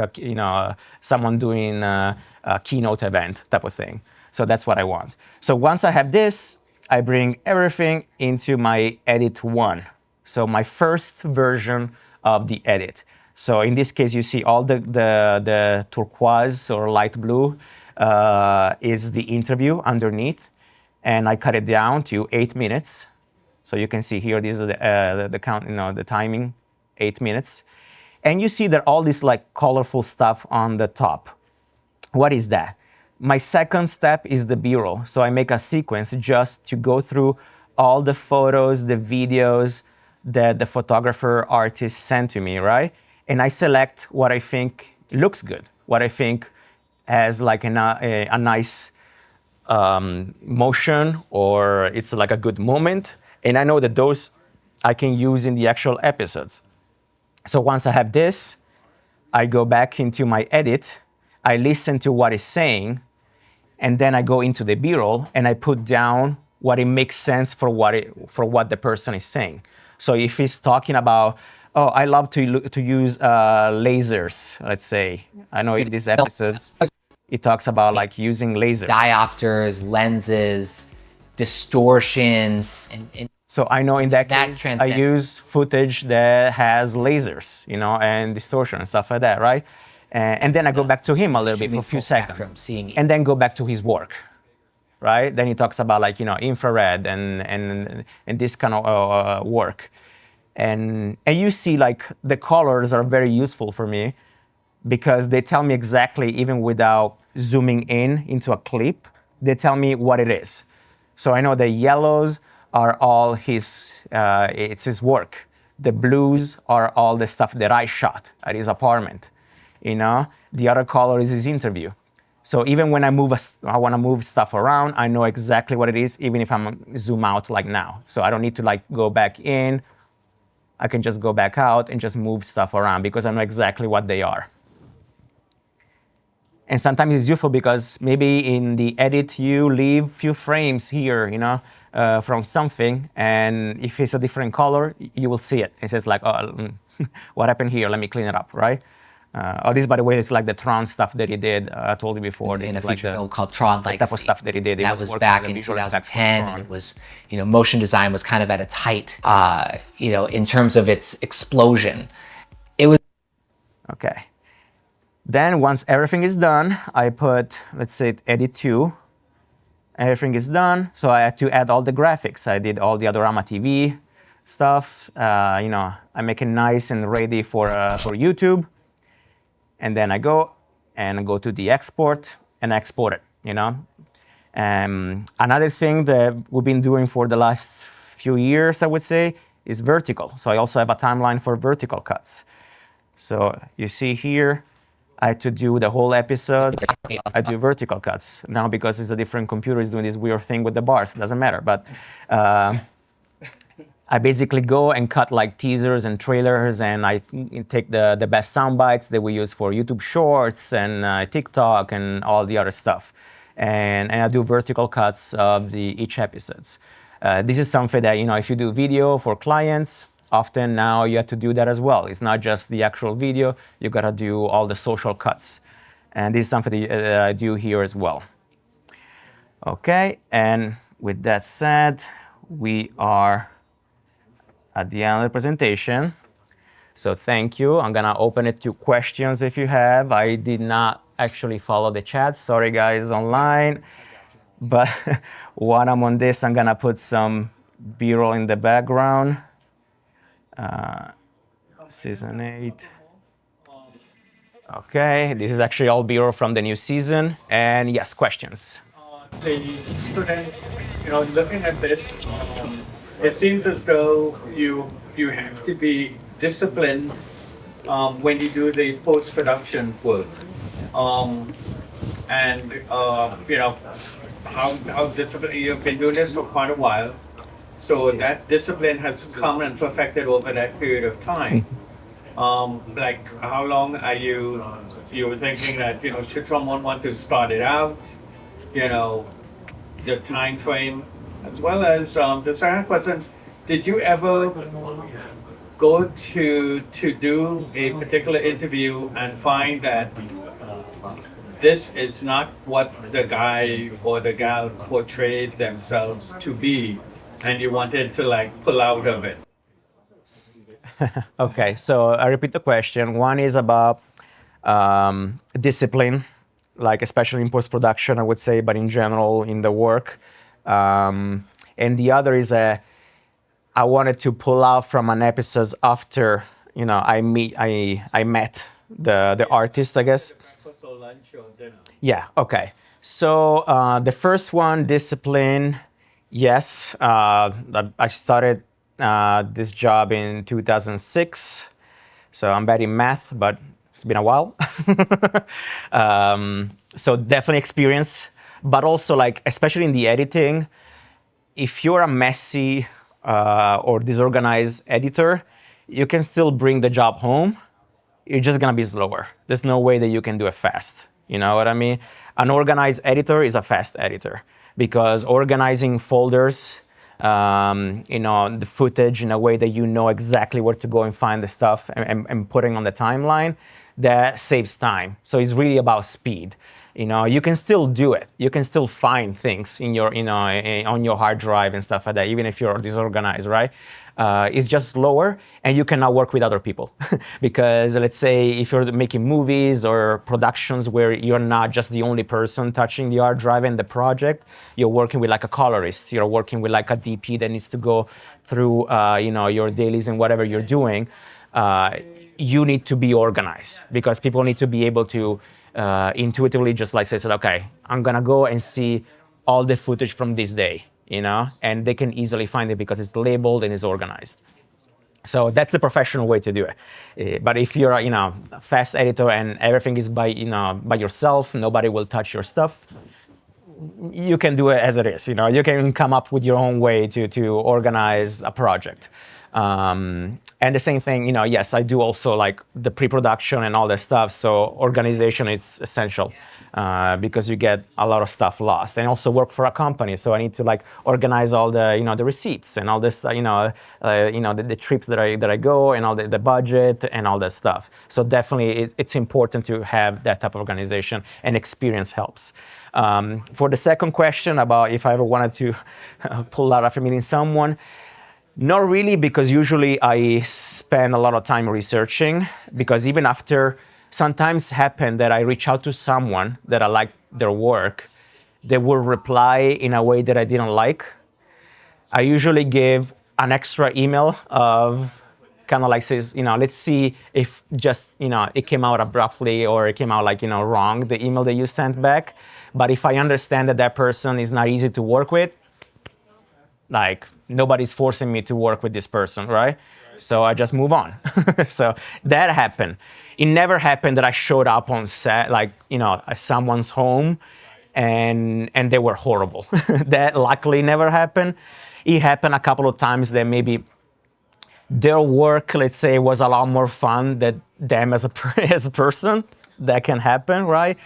someone doing a keynote event type of thing. So that's what I want. So once I have this, I bring everything into my edit one. So my first version of the edit. So in this case, you see all the turquoise or light blue is the interview underneath, and I cut it down to 8 minutes. So you can see here, these are the count, the timing, 8 minutes. And you see that all this like colorful stuff on the top. What is that? My second step is the B-roll. So I make a sequence just to go through all the photos, the videos that the photographer artist sent to me, right? And I select what I think looks good, what I think has like a nice motion, or it's like a good moment. And I know that those I can use in the actual episodes. So once I have this, I go back into my edit, I listen to what it's saying, and then I go into the B-roll and I put down what it makes sense for what the person is saying. So if he's talking about, oh, I love to use lasers, let's say. I know in these episodes, it talks about like using lasers. Diopters, lenses, distortions. So I know in that case, I use footage that has lasers, and distortion and stuff like that, right? And then I go back to him a little bit for a few seconds, and then go back to his work, right? Then he talks about like, infrared and this kind of work. And you see like the colors are very useful for me because they tell me exactly, even without zooming in into a clip, they tell me what it is. So I know the yellows are all it's his work. The blues are all the stuff that I shot at his apartment. The other color is his interview. So even when I want to move stuff around, I know exactly what it is, even if I'm zoom out like now. So I don't need to like go back in. I can just go back out and just move stuff around because I know exactly what they are. And sometimes it's useful because maybe in the edit you leave few frames here, from something, and if it's a different color, you will see it. It says like, oh, what happened here? Let me clean it up, right? This, by the way, is like the Tron stuff that he did. I told you before. In a like feature film called Tron Legacy. Type of stuff that he did. That was back in 2010, and it was, motion design was kind of at its height, in terms of its explosion. It was. Okay. Then once everything is done, I put, let's say, edit 2. Everything is done, so I had to add all the graphics. I did all the Adorama TV stuff. I make it nice and ready for YouTube. And then I go to the export and export it, Another thing that we've been doing for the last few years, I would say, is vertical. So I also have a timeline for vertical cuts. So you see here, I had to do the whole episode. I do vertical cuts. Now because it's a different computer, it's doing this weird thing with the bars. It doesn't matter, but I basically go and cut like teasers and trailers, and I take the best sound bites that we use for YouTube Shorts and TikTok and all the other stuff. And I do vertical cuts of each episodes. This is something that, if you do video for clients, often now you have to do that as well. It's not just the actual video, you gotta do all the social cuts. And this is something that I do here as well. Okay, and with that said, we are at the end of the presentation. So thank you. I'm gonna open it to questions if you have. I did not actually follow the chat. Sorry guys online. But while I'm on this, I'm gonna put some B-roll in the background. Season 8. Okay, this is actually all B-roll from the new season. And yes, questions. So then, looking at this, it seems as though you have to be disciplined when you do the post-production work. And how disciplined you've been doing this for quite a while. So that discipline has come and perfected over that period of time. Like how long are you were thinking that, should someone want to start it out, the time frame, as well as the second question, did you ever go to do a particular interview and find that this is not what the guy or the gal portrayed themselves to be, and you wanted to like pull out of it? Okay, so I repeat the question. One is about discipline, like especially in post-production, I would say, but in general in the work. And the other is I wanted to pull out from an episode after, I met the artist, I guess. Lunch or dinner? Yeah, okay. So the first one, discipline, yes. I started this job in 2006. So I'm bad in math, but it's been a while. So definitely experience, but also like, especially in the editing, if you're a messy or disorganized editor, you can still bring the job home. You're just gonna be slower. There's no way that you can do it fast. You know what I mean? An organized editor is a fast editor because organizing folders, the footage in a way that you know exactly where to go and find the stuff and putting on the timeline, that saves time. So it's really about speed. You can still do it. You can still find things in your, on your hard drive and stuff like that, even if you're disorganized, right? It's just slower, and you can now work with other people. Because let's say if you're making movies or productions where you're not just the only person touching the hard drive and the project, you're working with like a colorist, you're working with like a DP that needs to go through, your dailies and whatever you're doing. You need to be organized because people need to be able to intuitively just like say, okay, I'm gonna go and see all the footage from this day, and they can easily find it because it's labeled and it's organized. So that's the professional way to do it. But if you're a fast editor and everything is by yourself, nobody will touch your stuff, you can do it as it is. You can come up with your own way to organize a project. And the same thing, yes, I do also like the pre-production and all that stuff. So organization is essential because you get a lot of stuff lost. And also work for a company, so I need to like organize all the the receipts and all this, the trips that I go and all the budget and all that stuff. So definitely it's important to have that type of organization, and experience helps. For the second question about if I ever wanted to pull out after meeting someone. Not really, because usually I spend a lot of time researching, because even after, sometimes happen that I reach out to someone that I like their work, they will reply in a way that I didn't like. I usually give an extra email of kind of like says, let's see if just, it came out abruptly or it came out like, wrong, the email that you sent back. But if I understand that person is not easy to work with, like nobody's forcing me to work with this person, right? So I just move on. So that happened. It never happened that I showed up on set, like, at someone's home and they were horrible. That luckily never happened. It happened a couple of times that maybe their work, let's say, was a lot more fun than them as a person. That can happen, right?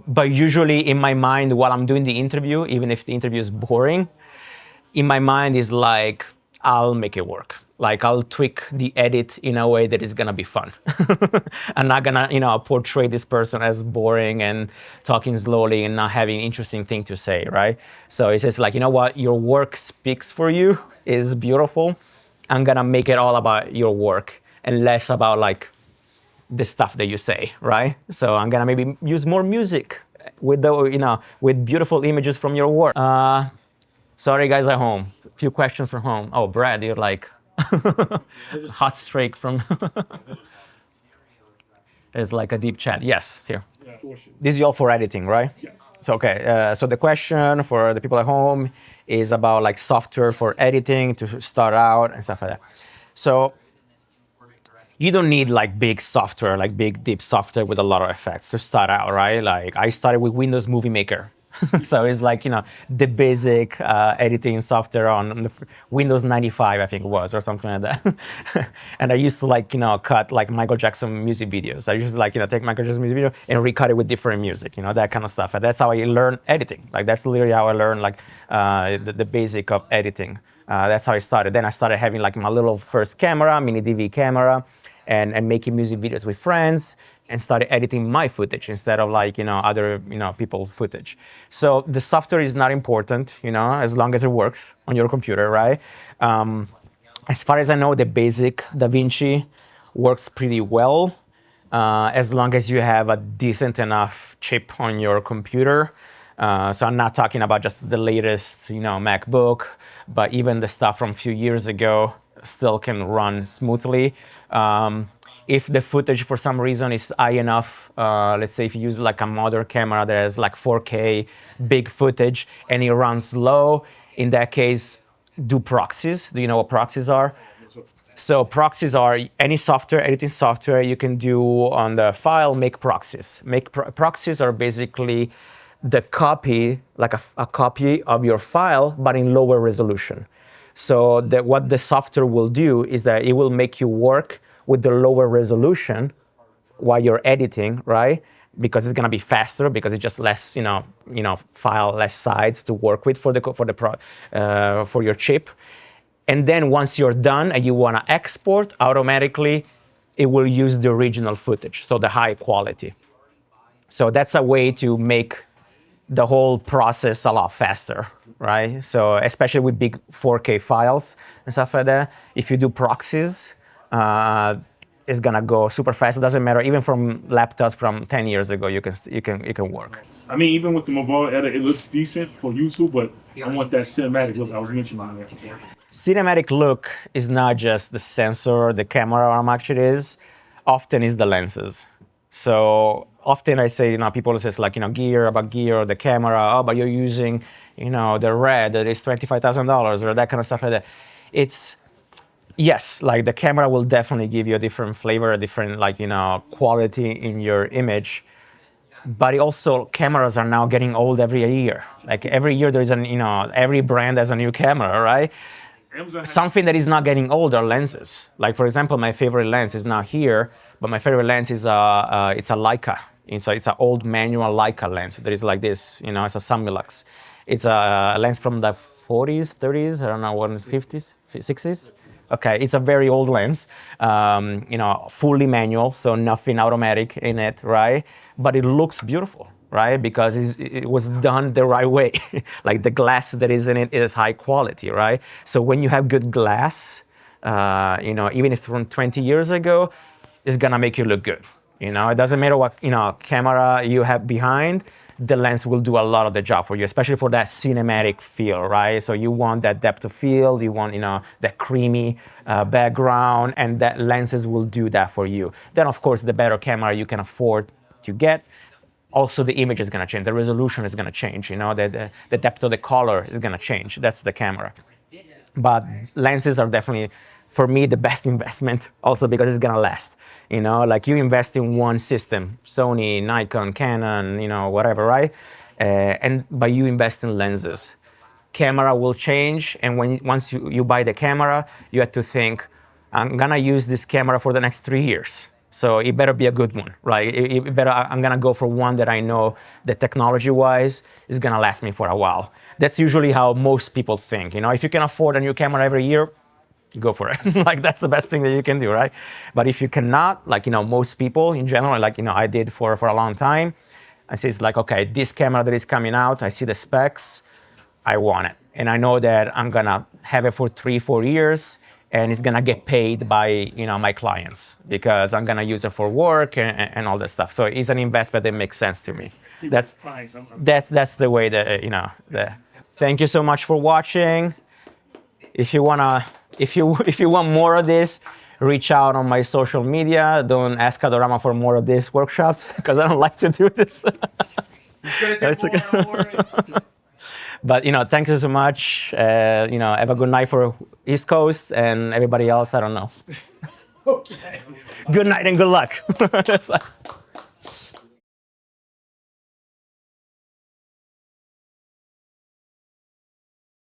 But usually in my mind, while I'm doing the interview, even if the interview is boring, in my mind is like, I'll make it work. Like I'll tweak the edit in a way that is gonna be fun. I'm not gonna, portray this person as boring and talking slowly and not having interesting thing to say, right? So it's just like, what, your work speaks for you, is beautiful. I'm gonna make it all about your work and less about like the stuff that you say, right? So I'm gonna maybe use more music with the, with beautiful images from your work. Sorry guys at home, a few questions from home. Oh, Brad, you're like hot streak from, there's like a deep chat. Yes, here. This is all for editing, right? Yes. So, okay, so the question for the people at home is about like software for editing to start out and stuff like that. So you don't need like big software, like big deep software with a lot of effects to start out, right? Like I started with Windows Movie Maker. So it's like, the basic editing software on the Windows 95, I think it was, or something like that. And I used to like, cut like Michael Jackson music videos. I used to like, take Michael Jackson music video and recut it with different music, that kind of stuff. And that's how I learned editing. Like that's literally how I learned like the basic of editing. That's how I started. Then I started having like my little first camera, mini DV camera, and making music videos with friends, and started editing my footage instead of like, other, people's footage. So the software is not important, as long as it works on your computer, right? As far as I know, the basic DaVinci works pretty well, as long as you have a decent enough chip on your computer. So I'm not talking about just the latest, MacBook, but even the stuff from a few years ago still can run smoothly. If the footage for some reason is high enough, let's say if you use like a modern camera that has like 4K big footage and it runs low, in that case, do proxies. Do you know what proxies are? So proxies are any software, editing software you can do on the file, make proxies. Proxies are basically the copy, like a copy of your file, but in lower resolution. So what the software will do is that it will make you work with the lower resolution while you're editing, right? Because it's gonna be faster, because it's just less, file, less sides to work with for your chip. And then once you're done and you wanna export, automatically it will use the original footage, so the high quality. So that's a way to make the whole process a lot faster, right? So especially with big 4K files and stuff like that, if you do proxies, it's gonna go super fast. It doesn't matter, even from laptops from 10 years ago, you can work. I mean, even with the mobile edit, it looks decent for YouTube, but I want that cinematic look I was mentioning there. Cinematic look is not just the sensor, the camera, how much it is. Often is the lenses. So often I say, people say like, gear, the camera, oh, but you're using, the red that is $25,000 or that kind of stuff like that. Yes, like the camera will definitely give you a different flavor, a different quality in your image. But also cameras are now getting old every year. Like every year there's every brand has a new camera, right? Something that is not getting old are lenses. Like for example, my favorite lens is not here, but my favorite lens is it's a Leica. It's an old manual Leica lens that is like this, it's a Summilux. It's a lens from the 40s, 30s, I don't know, 50s, 60s. Okay, it's a very old lens, fully manual, so nothing automatic in it, right? But it looks beautiful, right? Because it was done the right way. Like the glass that is in it is high quality, right? So when you have good glass, even if it's from 20 years ago, it's gonna make you look good. It doesn't matter what camera you have behind, the lens will do a lot of the job for you, especially for that cinematic feel, right? So you want that depth of field, you want that creamy background, and that lenses will do that for you. Then of course, the better camera you can afford to get, also the image is gonna change, the resolution is gonna change, the depth of the color is gonna change. That's the camera. But lenses are definitely, for me, the best investment, also because it's gonna last. Like you invest in one system, Sony, Nikon, Canon, whatever, right? But you invest in lenses. Camera will change, and once you buy the camera, you have to think, I'm gonna use this camera for the next 3 years. So it better be a good one, right? I'm gonna go for one that I know that technology-wise is gonna last me for a while. That's usually how most people think. If you can afford a new camera every year, go for it. Like that's the best thing that you can do, right? But if you cannot, like most people in general, like I did for a long time, I say it's like, okay, this camera that is coming out, I see the specs, I want it, and I know that I'm gonna have it for 3-4 years, and it's gonna get paid by, you know, my clients because I'm gonna use it for work and all this stuff. So it's an investment that makes sense to me. That's the way that, you know. Thank you so much for watching. If you want more of this, reach out on my social media. Don't ask Adorama for more of these workshops because I don't like to do this. That's okay. But, you know, thank you so much. You know, have a good night for East Coast and everybody else, I don't know. Okay. Good night and good luck.